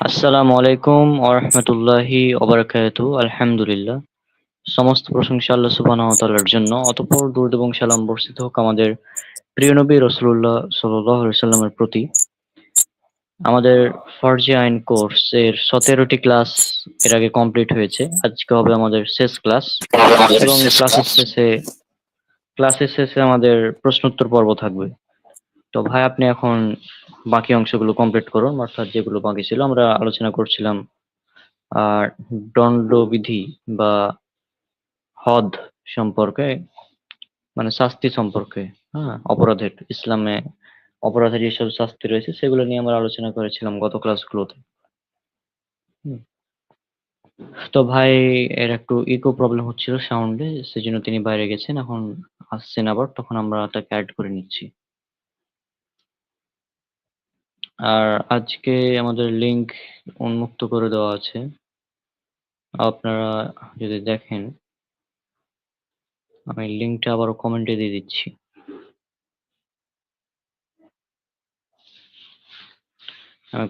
আসসালামু আলাইকুম ওয়া রাহমাতুল্লাহি ওয়া বারাকাতুহু। আলহামদুলিল্লাহ। সমস্ত প্রশংসা আল্লাহ সুবহানাহু ওয়া তাআলার জন্য। অতঃপর দরুদ এবং সালাম বর্ষিত হোক আমাদের প্রিয় নবী রাসূলুল্লাহ সাল্লাল্লাহু আলাইহি ওয়াসাল্লামের প্রতি। আমাদের ফরজি আইন কোর্স এর ১৭টি ক্লাস এর আগে কমপ্লিট হয়েছে। আজকে হবে আমাদের শেষ ক্লাস এবং ক্লাসের শেষে আমাদের প্রশ্নোত্তর পর্ব থাকবে। তো ভাই আপনি এখন বাকি অংশগুলো কমপ্লিট করুন, অর্থাৎ যেগুলো বাকি ছিল। আমরা আলোচনা করছিলাম আর দণ্ডবিধি বা হদ সম্পর্কে, মানে শাস্তি সম্পর্কে, হ্যাঁ? অপরাধের, ইসলামে অপরাধের যেসব শাস্তি রয়েছে সেগুলো নিয়ে আমরা আলোচনা করেছিলাম গত ক্লাসগুলোতে। হুম। তো ভাই এর একটু ইকো প্রবলেম হচ্ছিল সাউন্ডে, সেজন্য তিনি বাইরে গেছেন। এখন আসছেন আবার, তখন আমরা তাকে এড করে নিচ্ছি। আর আজকে আমাদের লিংক উন্মুক্ত করে দেওয়া আছে। আপনারা যদি দেখেন, আমি লিংকটা আবারও কমেন্টে দিয়ে দিচ্ছি।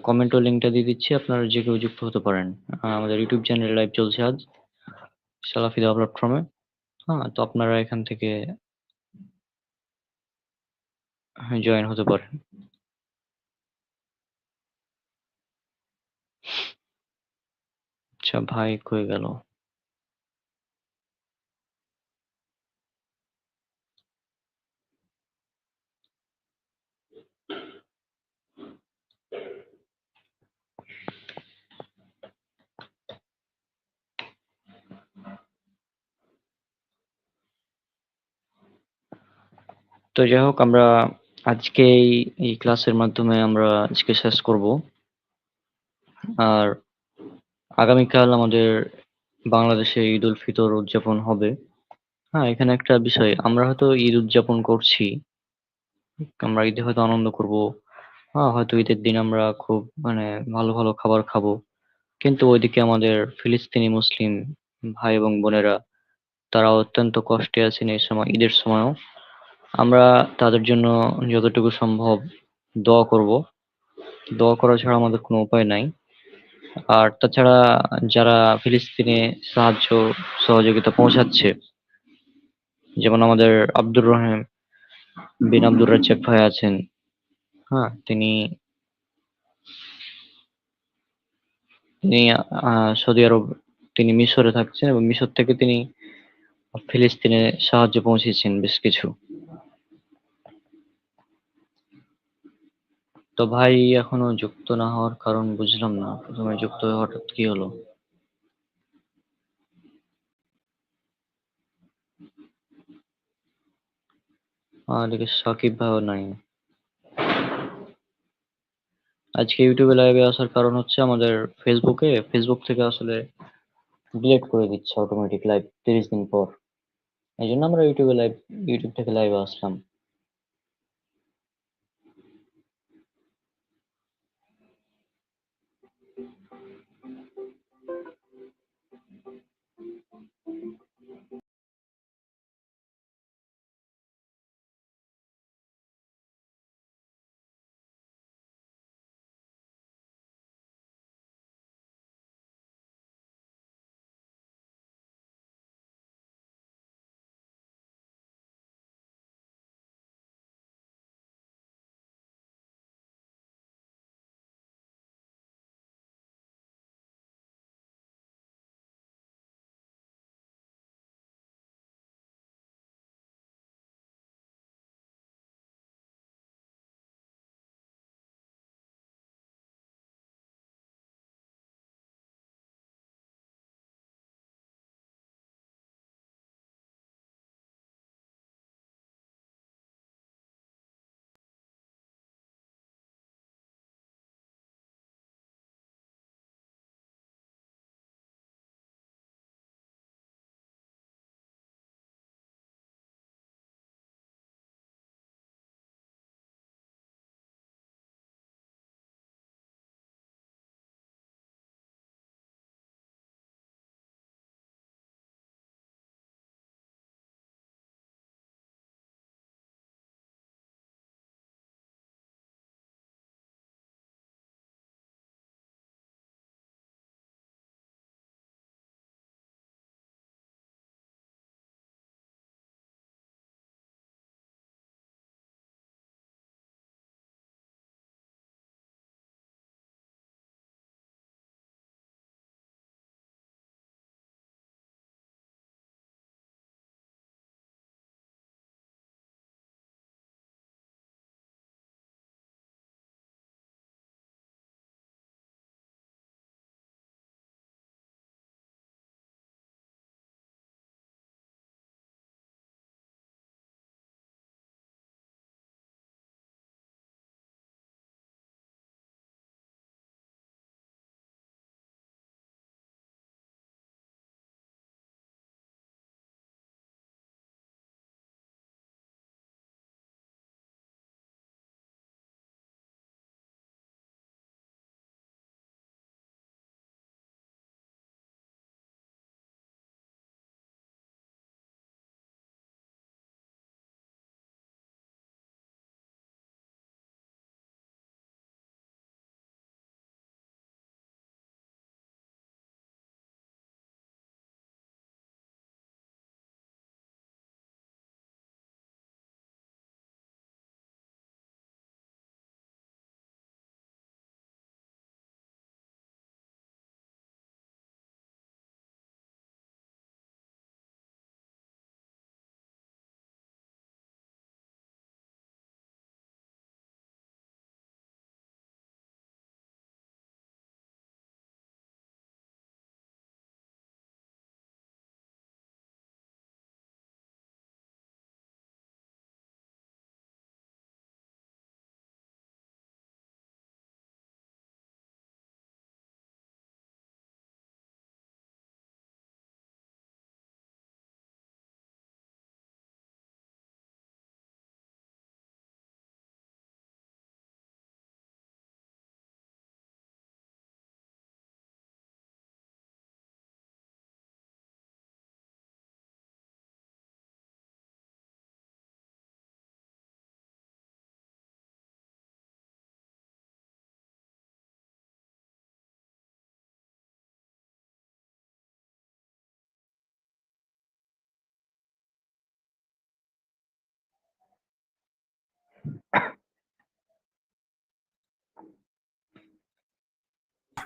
কমেন্ট ও লিংকটা দিয়ে দিচ্ছি, আপনারা যে কেউ যুক্ত হতে পারেন। আমাদের ইউটিউব চ্যানেলে লাইভ চলছে আজ সালাফি দাওয়া প্ল্যাটফর্মে। হ্যাঁ, তো আপনারা এখান থেকে জয়েন হতে পারেন। আচ্ছা ভাই কই গেল? তো যাই হোক, আমরা আজকে এই ক্লাসের মাধ্যমে আমরা আজকে শেষ করব। আর আগামীকাল আমাদের বাংলাদেশে ঈদ উল ফিতর উদযাপন হবে। হ্যাঁ, এখানে একটা বিষয়, আমরা হয়তো ঈদ উদযাপন করছি, আমরা ঈদে হয়তো আনন্দ করব। হ্যাঁ, হয়তো ঈদের দিন আমরা খুব মানে ভালো ভালো খাবার খাবো, কিন্তু ওইদিকে আমাদের ফিলিস্তিনি মুসলিম ভাই এবং বোনেরা, তারা অত্যন্ত কষ্টে আছেন এই সময়, ঈদের সময়ও। আমরা তাদের জন্য যতটুকু সম্ভব দোয়া করব। দোয়া করা ছাড়া আমাদের কোনো উপায় নাই। আর তাছাড়া যারা ফিলিস্তিনে সাহায্য সহযোগিতা পৌঁছাচ্ছে, যেমন আমাদের আব্দুর রহিম বিন আব্দুর রাজ্জাক ভাই আছেন। হ্যাঁ, তিনি তিনি সৌদি আরব, তিনি মিশরে থাকছেন এবং মিশর থেকে তিনি ফিলিস্তিনে সাহায্য পৌঁছেছেন বেশ কিছু। তো ভাই এখনো যুক্ত না হওয়ার কারণ বুঝলাম না, প্রথমে যুক্ত হয়ে হঠাৎ কি হলো? এদিকে সাকিব ভাইও নাই। আজকে ইউটিউবে লাইভে আসার কারণ হচ্ছে আমাদের ফেসবুক থেকে আসলে ডিলিট করে দিচ্ছে অটোমেটিক লাইভ 30 দিন পর। এই জন্য আমরা ইউটিউব থেকে লাইভে আসলাম।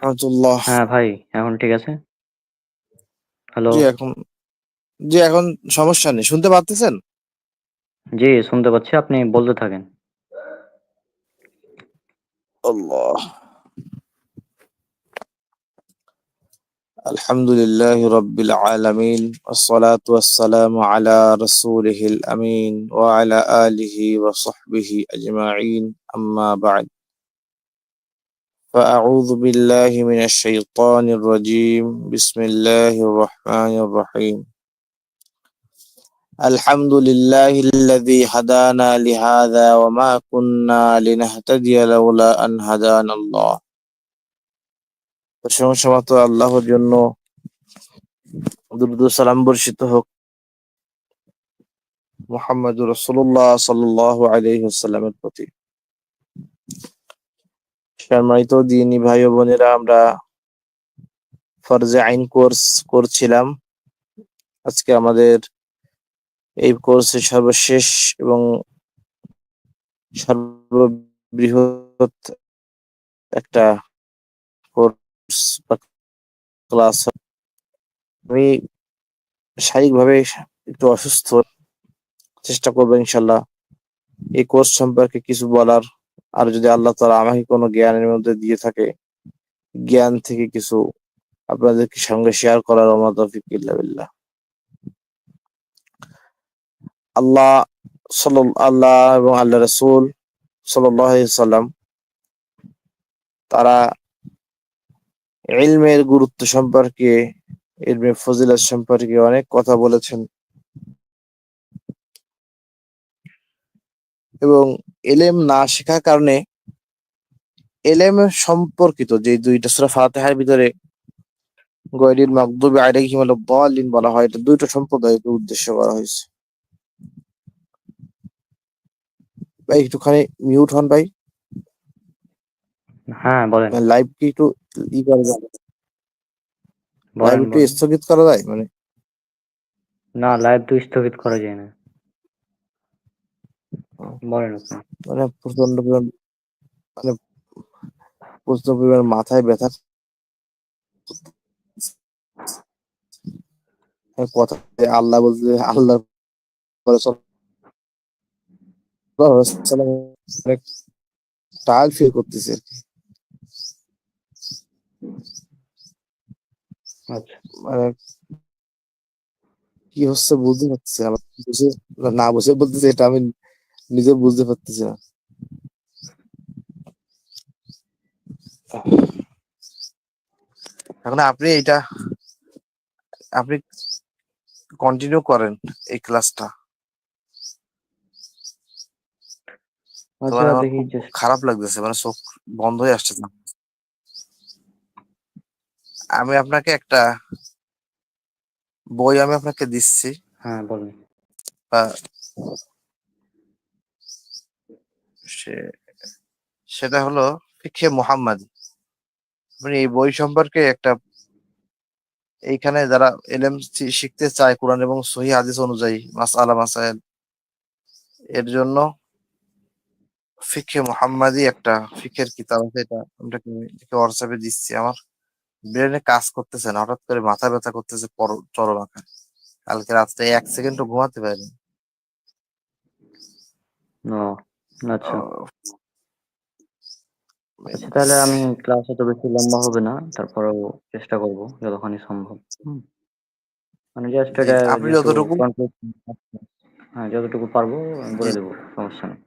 রহমতুল্লাহ। হ্যাঁ ভাই, এখন ঠিক আছে? হ্যালো? জি এখন জি এখন সমস্যা নেই, শুনতে পাচ্ছেন? জি, শুনতে পাচ্ছি। আপনি বলতে থাকেন। আল্লাহ, আলহামদুলিল্লাহ রব্বিল আলামিন, আসসালাতু ওয়াসসালামু আলা রাসূলিহিল আমিন ওয়া আলা আলিহি ওয়া সাহবিহি আজমাইন, আম্মা বা'দ। فأعوذ بالله من الشيطان الرجيم، بسم الله الرحمن الرحيم. الحمد لله الذي هدانا لهذا وما كنا لنهتدي لولا أن هدانا الله. প্রশংসা মাত্র আল্লাহর জন্য, দুরূদ ও সালাম বর্ষিত হোক মুহাম্মদুর রাসূলুল্লাহ সাল্লাল্লাহু আলাইহি ওয়াসাল্লামের প্রতি। সম্মানিত দিনী ভাই ও বোনেরা, আমরা ফরজে আইন কোর্স করছিলাম। আজকে আমাদের এই কোর্সের সর্বশেষ এবং সর্ববৃহৎ একটা কোর্স বা ক্লাস। আমি শারীরিকভাবে একটু অসুস্থ, চেষ্টা করবো ইনশাল্লাহ এই কোর্স সম্পর্কে কিছু বলার। আর যদি আল্লাহ তাআলা আমাকে কোনো জ্ঞানের মধ্যে দিয়ে থাকে, জ্ঞান থেকে কিছু আপনাদের সঙ্গে শেয়ার করার। ওমা তৌফিক ইল্লা বিল্লাহ। আল্লাহ আল্লাহ এবং আল্লাহ রাসূল সাল্লাল্লাহু আলাইহি সাল্লাম তারা ইলমের গুরুত্ব সম্পর্কে, ইলমের ফজিলত সম্পর্কে অনেক কথা বলেছেন এবং ইলম না শেখার কারণে ইলম সম্পর্কিত যে দুইটা সূরা ফাতিহার ভিতরে গয়রিল মাগদুবি আলাইহিম ওয়ালাদ-দাল্লিন বলা হয়, এটা দুইটা সম্প্রদায়কে উদ্দেশ্য করা হয়েছে। ভাই একটুখানি মিউট হন ভাই, হ্যাঁ, বলেন। লাইভ কি একটু ই করা যায়? লাইভ বলেন, একটু বলেন। স্থগিত করা যায় মানে? না, লাইভ তো স্থগিত করা যায় না। বলেন আপনি। মানে প্রচন্ড পরিমাণ, মানে প্রচন্ড পরিমাণ মাথায় ব্যথা, কথা আল্লাহ বলতে আল্লাহ অনেক টায়ার্ড ফিল করতেছে আর কি। আচ্ছা। মানে কি হচ্ছে বুঝতে পারতেছি না। বুঝে না বুঝে বলতেছি, এটা আমি নিজে বুঝতে পারতেছি না। এখন আপনি কন্টিনিউ করেন এই ক্লাসটা। তো আচ্ছা, মানে আমার দেখি খুব চেষ্টা। খারাপ লাগতেছে, মানে চোখ বন্ধ হয়ে আসছে না। আমি আপনাকে একটা বই আমি আপনাকে দিচ্ছি, হ্যাঁ, বলেন। সে- সেটা হলো ফিকহে মুহাম্মাদ। আপনি এই বই সম্পর্কে একটা, এইখানে যারা এলএম শিখতে চায় কোরআন এবং সহিহ হাদিস অনুযায়ী মাসআলা মাসাইল, এর জন্য ফিকহে মুহাম্মাদি একটা ফিকহের কিতাব আছে, এটা আপনাকে হোয়াটসঅ্যাপে দিচ্ছি। আমার ব্রেনে কাজ করতেছে না, হঠাৎ করে মাথা ব্যথা করতেছে চরম আকারে। কালকে রাত্রে 1 সেকেন্ডও ঘুমাতে পারিনি। ও, আচ্ছা। আহ, আচ্ছা, তাহলে আমি ক্লাস অত বেশি লম্বা হবে না। তারপরেও চেষ্টা করব যতখানি সম্ভব। হুম। মানে জাস্ট জি এটা আপনি একটু যতটুকু, কনফিউজ। হ্যাঁ, যতটুকু পারবো আমি জি বলে দেবো। সমস্যা নেই।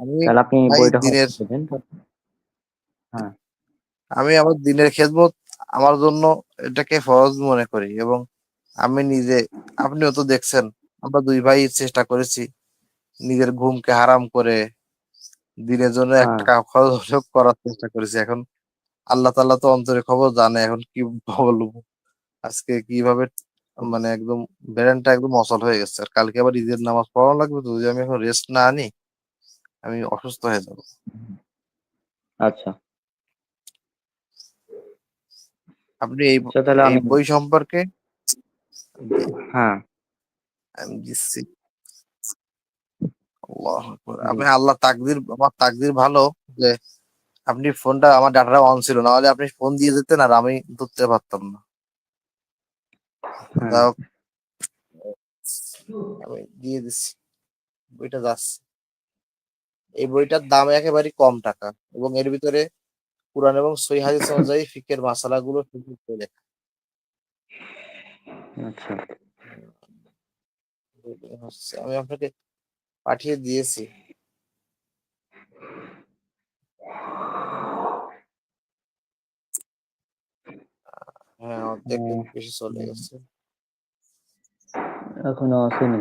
আমি তাহলে আপনি ভাই বইটা দিনের, দেন। হ্যাঁ, আমি আমার দিনের খেদমত আমার জন্য এটাকে ফরজ মনে করি। এবং আমি নিজে, আপনিও তো দেখছেন, আমরা দুই ভাই চেষ্টা করেছি নিজের ঘুমকে হারাম করে দিনের জন্য হ্যাঁ। 1 টাকা খরচ হলেও করার চেষ্টা করেছি। এখন আল্লাহ তাআলা তো অন্তরের খবর জানে, এখন কি বলবো আজকে কিভাবে, মানে একদম ব্রেনটা একদম অচল হয়ে গেছে। আর কালকে আবার ঈদের নামাজ পড়ানো লাগবে, তো যদি আমি এখন রেস্ট না নিই আমি অসুস্থ হয়ে যাবো। আচ্ছা। আপনি এই আচ্ছা, তাহলে এই আমি। বই সম্পর্কে, জি হ্যাঁ। আমি দিচ্ছি। আল্লাহু আকবার। জি। আমি আল্লাহ তাকদির, আমার তাকদির ভালো যে আপনি ফোনটা আমার ডাটাটা অন ছিল, না হলে আপনি ফোন দিয়ে যেতেন আর আমি ধরতে পারতাম না। হ্যাঁ। যাই হোক, আমি দিয়ে দিচ্ছি, বইটা যাচ্ছে। এই বইটার দাম একেবারে কম টাকা এবং এর ভিতরে কুরআন এবং সহিহ হাদিস অনুযায়ী ফিকহের মাসালাগুলো সুন্দর করে লেখা। আচ্ছা। আমি আপনাকে পাঠিয়ে দিয়েছি। হ্যাঁ, অর্ধেক উম, বেশি চলে গেছে। এখনো আসেনি।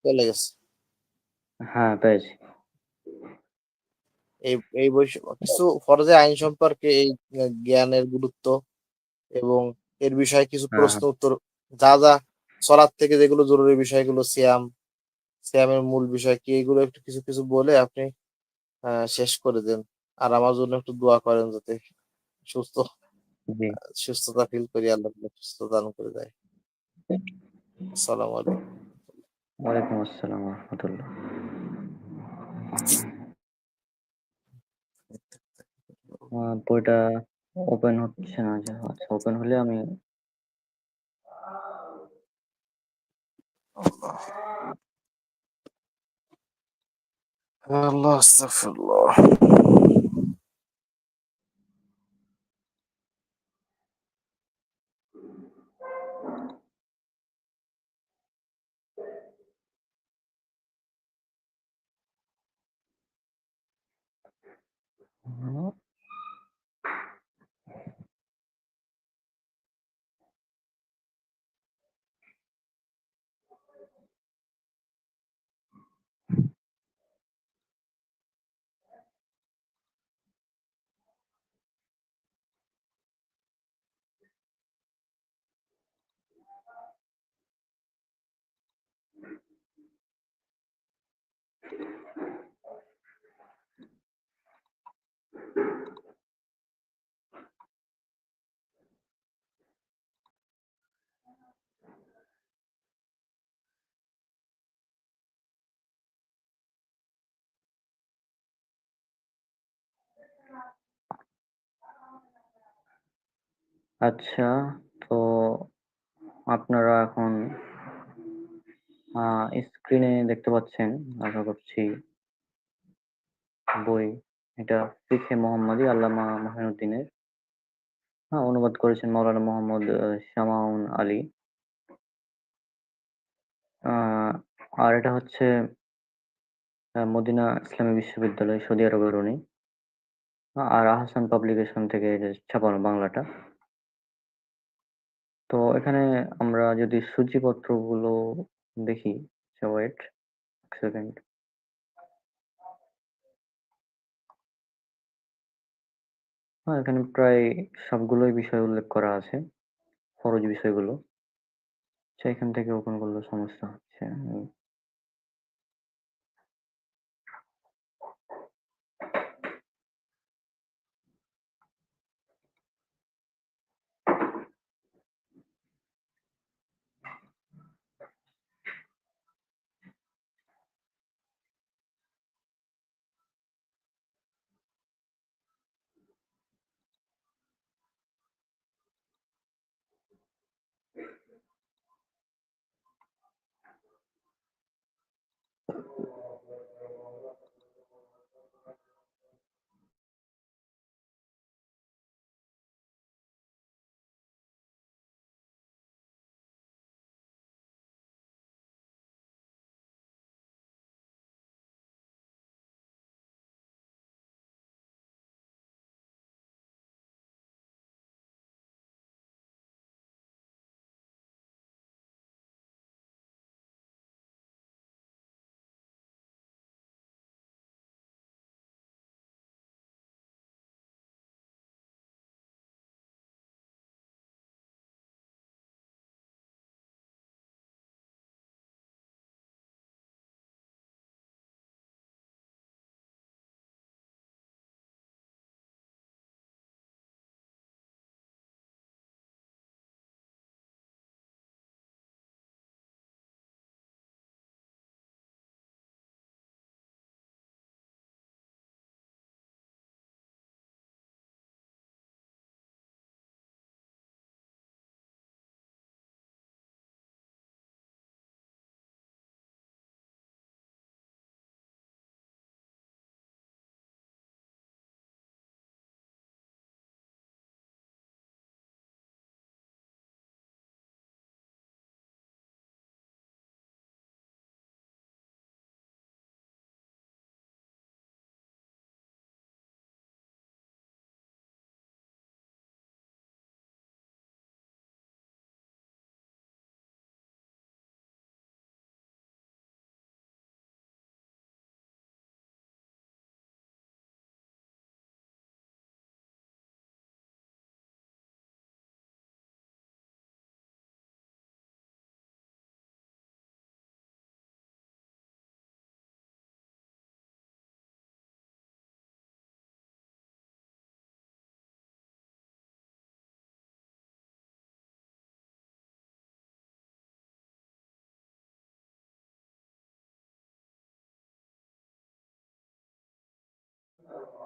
চলে গেছে। হ্যাঁ, পেয়েছি। এই এই বই কিছু ফরজে আইন সম্পর্কে এই জ্ঞানের গুরুত্ব এবং এর বিষয়ে কিছু হ্যাঁ, প্রশ্ন হ্যাঁ। উত্তর, যা যা সলাৎ থেকে যেগুলো জরুরি বিষয়গুলো, সিয়ামের মূল বিষয় কি, এগুলো একটু কিছু কিছু বলে আপনি শেষ করে দেন। আর আমার জন্য একটু দোয়া করেন যাতে সুস্থ জি। সুস্থতা ফিল করি, আল্লাহ সুস্থতা দান করে দেয়। আসসালামু আলাইকুম। ওয়ালাইকুম আসসালাম রহমতুল্লাহ। বইটা ওপেন হচ্ছে না যে, আচ্ছা ওপেন হলে আমি আল্লাহ আল্লাহ আস্তাগফিরুল্লাহ। আচ্ছা, তো আপনারা এখন স্ক্রিনে দেখতে পাচ্ছেন, আশা করছি, বই। এটা ফিকহে মোহাম্মদী আল্লামা মাহিউদ্দিনের। অনুবাদ করেছেন মাওলানা মোহাম্মদ শামাউন আলী। আহ, আর এটা হচ্ছে মদিনা ইসলামী বিশ্ববিদ্যালয়, সৌদি আরবের উনি। আর আহসান পাবলিকেশন থেকে এটা ছাপানো বাংলাটা। তো এখানে আমরা যদি সূচিপত্রগুলো দেখি, ওয়েট সেকেন্ড। এখানে প্রায় সবগুলোই বিষয় উল্লেখ করা আছে, ফরজ বিষয়গুলো। এখান থেকে ওপেন করলে সমস্যা হচ্ছে।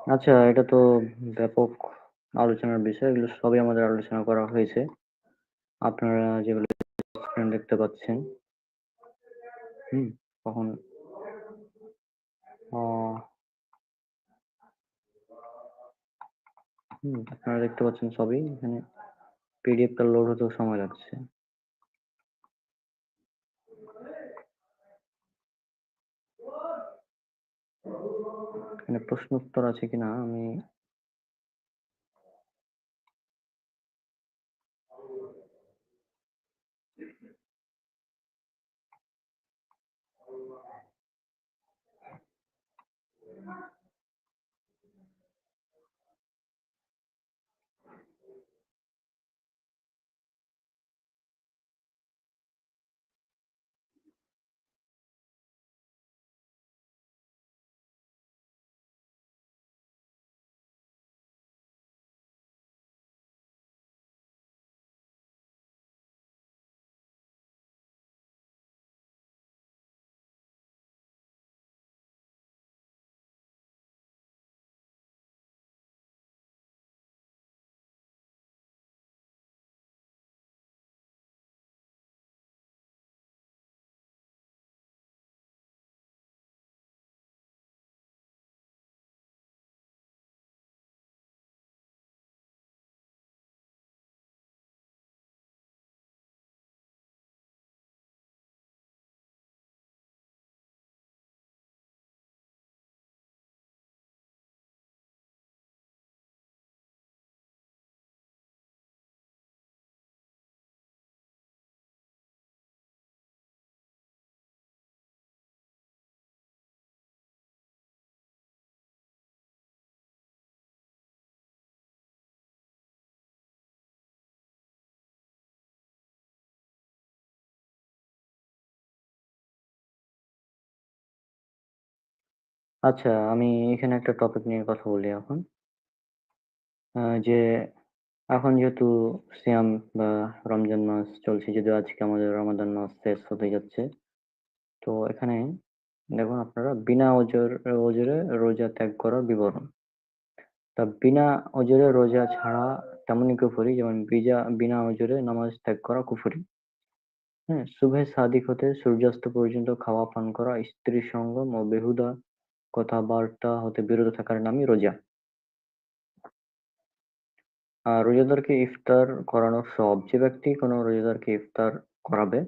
আচ্ছা, এটা তো ব্যাপক আলোচনার বিষয়। এগুলো সবই আমাদের আলোচনা করা হয়েছে। আপনারা যেগুলো স্ক্রিন দেখতে পাচ্ছেন, হুম? তখন আ আপনারা দেখতে পাচ্ছেন সবই। এখানে পিডিএফটা লোড হতেও সময় লাগছে। এখানে প্রশ্ন উত্তর আছে কিনা আমি আচ্ছা, আমি এখানে একটা টপিক নিয়ে কথা বলি এখন। যে এখন যেহেতু সিয়াম বা রমজান মাস চলছে, যদিও আজকে আমাদের রমাদান মাস শেষ হতে যাচ্ছে। তো এখানে দেখুন আপনারা বিনা অজরে রোজা ত্যাগ করার বিবরণ। তা বিনা অজরে রোজা ছাড়া তেমনই কুফরি যেমন বিনা অজরে নামাজ ত্যাগ করা কুফরি। হ্যাঁ, শুভে সাদিক হতে সূর্যাস্ত পর্যন্ত খাওয়া পান করা, স্ত্রী সঙ্গম ও বেহুদা কথাবার্তা হতে বিরত থাকার নামই রোজা। আর রোজাদারকে ইফতার করানোর সওয়াব, যে ব্যক্তি কোনো রোজাদারকে ইফতার করাবে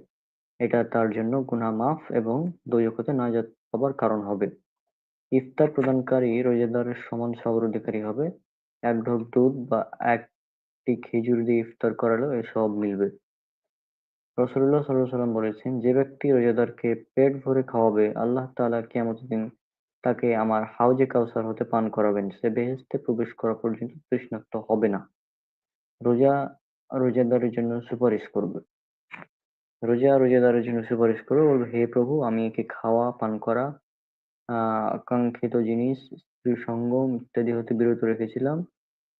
এটা তার জন্য গুনাহ মাফ এবং দোজখ হতে নাজাত পাবার কারণ হবে। ইফতার প্রদানকারী রোজাদারের সমান সওয়াবের অধিকারী হবে। এক ঢোক দুধ বা একটি খেজুর দিয়ে ইফতার করালেও এ সওয়াব মিলবে। রাসূলুল্লাহ সাল্লাল্লাহু আলাইহি ওয়াসাল্লাম বলেছেন, যে ব্যক্তি রোজাদারকে পেট ভরে খাওয়াবে আল্লাহ তাআলা কিয়ামতের দিন তাকে আমার হাউজে কাউসার হতে পান করাবেন। সে বেহেশতে প্রবেশ করা পর্যন্ত তৃষ্ণার্ত হবে না। রোজা রোজাদারের জন্য সুপারিশ করবে। রোজাদারের জন্য সুপারিশ করবে, বলবে, হে প্রভু, আমি একে খাওয়া পান করা আকাঙ্ক্ষিত জিনিস স্ত্রী সঙ্গম ইত্যাদি হতে বিরত রেখেছিলাম,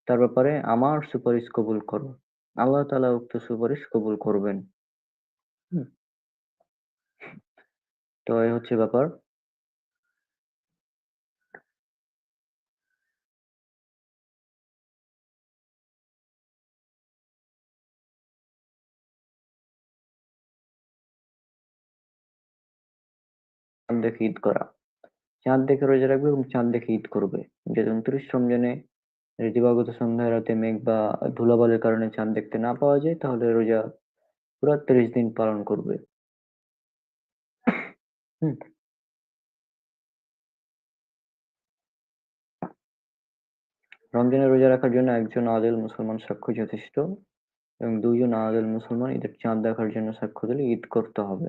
তার ব্যাপারে আমার সুপারিশ কবুল করো। আল্লাহ তাআলা উক্ত সুপারিশ কবুল করবেন। হুম, তো এই হচ্ছে ব্যাপার। চাঁদ দেখে ঈদ করা, চাঁদ দেখে রোজা রাখবে এবং চাঁদ দেখে ঈদ করবে। যে 29 রমজানে দিবাগত সন্ধ্যায় রাতে মেঘ বা ধুলাবালির কারণে চাঁদ দেখতে না পাওয়া যায়, তাহলে রোজা পুরা 30 দিন পালন করবে। হুম, রমজানে রোজা রাখার জন্য একজন আদিল মুসলমান সাক্ষ্য যথেষ্ট এবং দুইজন আদিল মুসলমান ঈদের চাঁদ দেখার জন্য সাক্ষ্য দিলে ঈদ করতে হবে।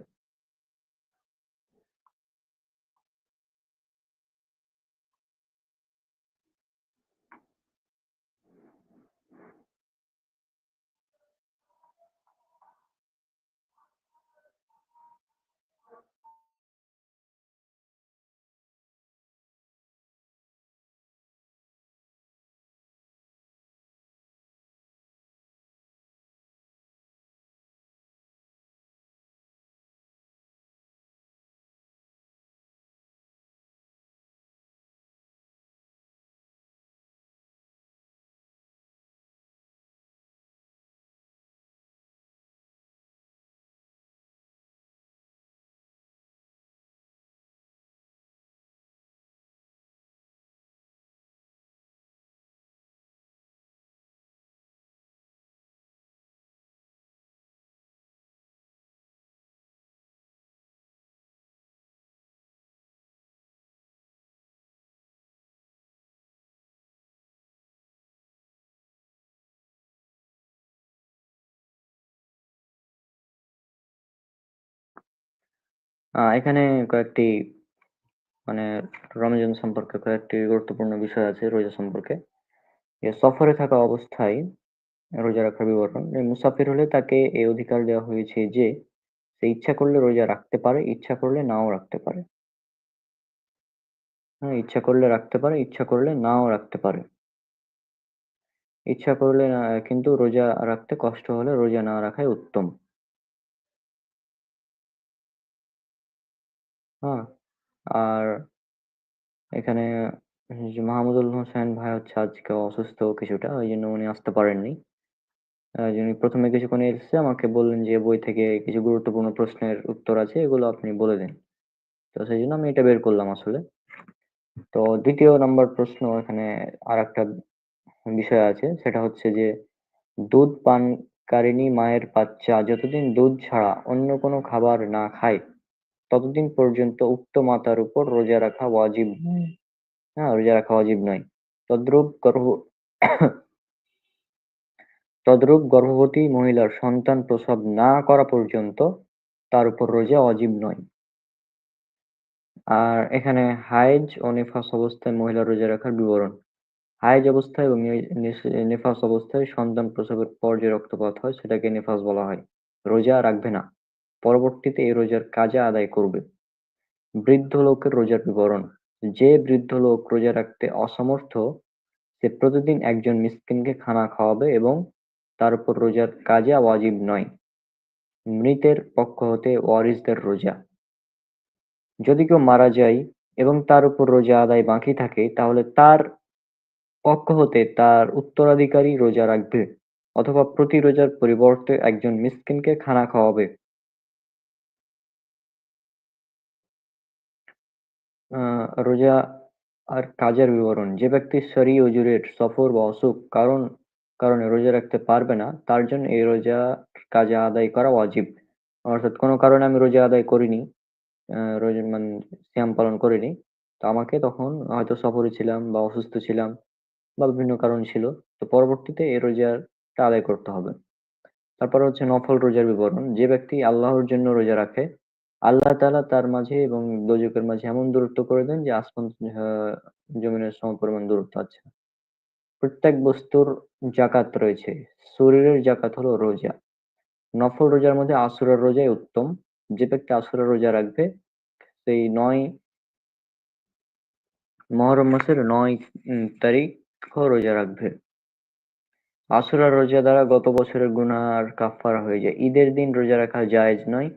এখানে কয়েকটি মানে রমজান সম্পর্কে কয়েকটি গুরুত্বপূর্ণ বিষয় আছে রোজা সম্পর্কে। সফরে থাকা অবস্থায় রোজা রাখার বিবরণ। মুসাফির হলে তাকে এই অধিকার দেওয়া হয়েছে যে সে ইচ্ছা করলে রোজা রাখতে পারে, ইচ্ছা করলে নাও রাখতে পারে। হ্যাঁ, ইচ্ছা করলে রাখতে পারে, ইচ্ছা করলে নাও রাখতে পারে। ইচ্ছা করলে কিন্তু রোজা রাখতে কষ্ট হলে রোজা না রাখাই উত্তম। হ্যাঁ? আর এখানে যে মাহমুদুল হোসেন ভাই হচ্ছে আজকে অসুস্থ কিছুটা, ওইজন্য উনি আসতে পারেননি। যিনি ১ম এ কিছুক্ষণ এসেছে আমাকে বললেন যে বই থেকে কিছু গুরুত্বপূর্ণ প্রশ্নের উত্তর আছে, এগুলো আপনি বলে দিন। তো সেইজন্য আমি এটা বের করলাম আসলে। তো ২য় নাম্বার প্রশ্ন এখানে আরেকটা বিষয় আছে, সেটা হচ্ছে যে দুধ পানকারিণী মায়ের বাচ্চা যতদিন দুধ ছাড়া অন্য কোনো খাবার না খায়, ততদিন পর্যন্ত উক্ত মাতার উপর রোজা রাখা ওয়াজিব নয়। হ্যাঁ, রোজা রাখা ওয়াজিব নয়। তদ্রূপ গর্ভ তদ্রূপ গর্ভবতী মহিলার সন্তান প্রসব না করা পর্যন্ত তার উপর রোজা ওয়াজিব নয়। আর এখানে হায়েজ ও নিফাস অবস্থায় মহিলার রোজা রাখার বিবরণ। হায়েজ অবস্থায় এবং নিফাস অবস্থায় সন্তান প্রসবের পর যে রক্তপাত হয় সেটাকে নিফাস বলা হয়। রোজা রাখবে না। পরবর্তীতে এই রোজার কাজা আদায় করবে। বৃদ্ধ লোকের রোজার বিবরণ। যে বৃদ্ধ লোক রোজা রাখতে অসমর্থ সে প্রতিদিন একজন মিসকিনকে খানা খাওয়াবে এবং তার উপর রোজার কাজা ওয়াজিব নয়। মৃতের পক্ষ হতে ওয়ারিসদের রোজা। যদি কেউ মারা যায় এবং তার উপর রোজা আদায় বাকি থাকে তাহলে তার পক্ষ হতে তার উত্তরাধিকারী রোজা রাখবে অথবা প্রতি রোজার পরিবর্তে একজন মিসকিনকে খানা খাওয়াবে। রোজা আর কাজের বিবরণ। যে ব্যক্তি শরী ওজুরের সফর বা অসুখ কারণে রোজা রাখতে পারবে না তার জন্য এই রোজা কাজা আদায় করা ওয়াজিব। অর্থাৎ কোনো কারণে আমি রোজা আদায় করিনি, রোজা মানে সিয়াম পালন করিনি, তো আমাকে তখন হয়তো সফরে ছিলাম বা অসুস্থ ছিলাম বা বিভিন্ন কারণ ছিল, তো পরবর্তীতে এই রোজাটা আদায় করতে হবে। তারপর হচ্ছে নফল রোজার বিবরণ। যে ব্যক্তি আল্লাহর জন্য রোজা রাখে আল্লাহ তাআলা তার মাঝে এবং দোজখের মাঝে এমন দূরত্ব করে দেন যে আসমান জমিনের সমপরিমাণ দূরত্ব আছে। প্রত্যেক বস্তুর যাকাত রয়েছে। শরীরের যাকাত হলো রোজা। নফল রোজার মধ্যে আশুরার রোজাই উত্তম। যে ব্যক্তি আশুরার রোজা রাখবে সেই ৯ মুহররম মাসের ৯ তারিখও রোজা রাখবে। আশুরার রোজা দ্বারা গত বছরের গুনার কাফফারা হয়ে যায়। ঈদের দিন রোজা রাখা জায়েজ নয়।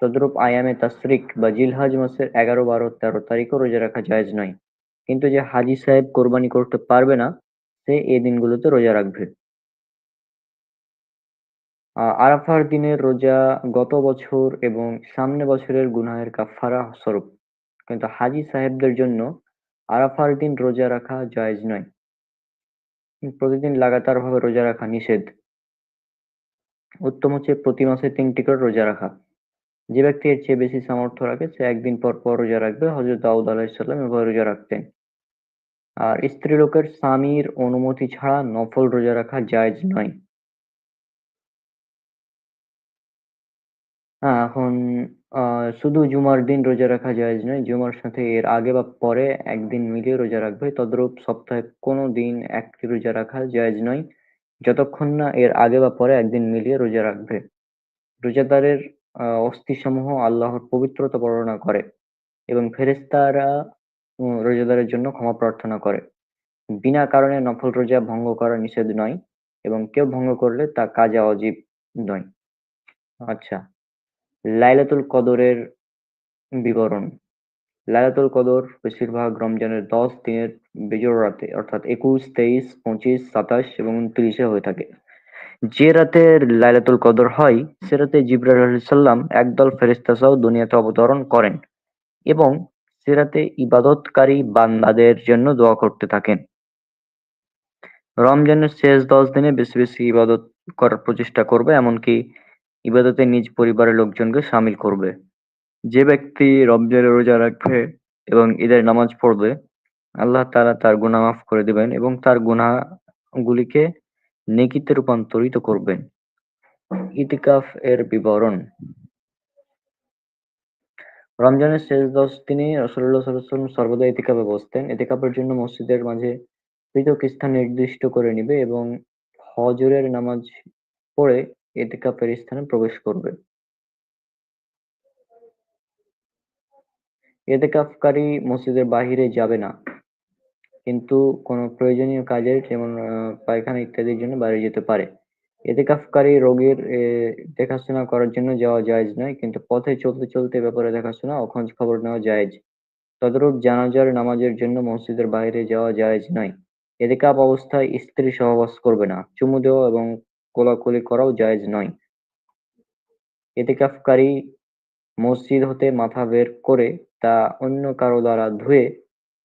তদ্রূপ আইয়ামে তাশরিক বা জিলহজ মাসের ১১, ১২, ১৩ তারিখও রোজা রাখা জায়েজ নয়। কিন্তু যে হাজী সাহেব কোরবানি করতে পারবে না সে এই দিনগুলোতে রোজা রাখবে। আরাফার দিনের রোজা গত বছর এবং সামনে বছরের গুনাহের কাফফারা স্বরূপ। কিন্তু হাজী সাহেবদের জন্য আরাফার দিন রোজা রাখা জায়েজ নয়। প্রতিদিন লাগাতারভাবে রোজা রাখা নিষেধ। উত্তম হচ্ছে প্রতি মাসে ৩টি করে রোজা রাখা। যে ব্যক্তি এর চেয়ে বেশি সামর্থ্য রাখে সে একদিন পর পর রোজা রাখবে। হযরত দাউদ আলাইহিস সালাম এভাবে রোজা রাখতেন। আর স্ত্রীলোকের স্বামীর অনুমতি ছাড়া নফল রোজা রাখা জায়েজ নয়। এখন শুধু জুমার দিন রোজা রাখা জায়েজ নয়। জুমার সাথে এর আগে বা পরে একদিন মিলিয়ে রোজা রাখবে। তদ্রূপ সপ্তাহে কোনো দিন একটি রোজা রাখা জায়েজ নয় যতক্ষণ না এর আগে বা পরে একদিন মিলিয়ে রোজা রাখবে। রোজাদারের অস্থিসমূহ আল্লাহর পবিত্রতা বর্ণনা করে এবং ফেরেশতারা রোজাদারের জন্য ক্ষমা প্রার্থনা করে। বিনা কারণে নফল রোজা ভঙ্গ করা নিষেধ নয় এবং কেউ ভঙ্গ করলে তা কাজা ওয়াজিব নয়। আচ্ছা, লাইলাতুল কদরের বিবরণ। লাইলাতুল কদর বেশিরভাগ রমজানের ১০ দিনের বিজোড় রাতে অর্থাৎ ২১, ২৩, ২৫, ২৭ এবং ২৯ এ হয়ে থাকে। যে রাতে লাইলাতুল কদর হয় সে রাতে জিবরাইল আলাইহিস সালাম একদল ফেরেশতা সহ দুনিয়াতে অবতরণ করেন এবং সে রাতে ইবাদতকারী বান্দাদের জন্য দোয়া করতে থাকেন। রমজানের শেষ ১০ দিনে বেশি বেশি ইবাদত করার প্রচেষ্টা করবে, এমনকি ইবাদতে নিজ পরিবারের লোকজনকে শামিল করবে। যে ব্যক্তি রমজানের রোজা রাখবে এবং ঈদের নামাজ পড়বে, আল্লাহ তাআলা তার গুনাহ মাফ করে দিবেন এবং তার গুনাহগুলিকে নেকিতে রূপান্তরিত করবেন। ইতিকাফ এর বিবরণ। রমজানের শেষ ১০ দিনে রাসূলুল্লাহ সাল্লাল্লাহু আলাইহি ওয়াসাল্লাম সর্বদা ইতিকাফে বসতেন। ইতিকাফের জন্য মসজিদের মাঝে পৃথক স্থান নির্দিষ্ট করে নিবে এবং ফজরের নামাজ পড়ে ইতিকাফের স্থানে প্রবেশ করবে। ইতিকাফকারী মসজিদের বাহিরে যাবে না। কিন্তু কোনো প্রয়োজনীয় কাজের যেমন পায়খানা ইত্যাদির জন্য বাইরে যেতে পারে। ইতিকাফকারী রোগীর দেখাশোনা করার জন্য যাওয়া জায়েজ নয়, কিন্তু পথে চলতে চলতে এ ব্যাপারে দেখাশোনা ও খোঁজ খবর নেওয়া জায়েজ। তদরূপ জানাজার নামাজের জন্য মসজিদের বাইরে যাওয়া জায়েজ নয়। এতেকাপ অবস্থায় স্ত্রী সহবাস করবে না। চুমু দেওয়া এবং কোলাকুলি করাও জায়েজ নয়। এতেকাফকারী মসজিদ হতে মাথা বের করে তা অন্য কারো দ্বারা ধুয়ে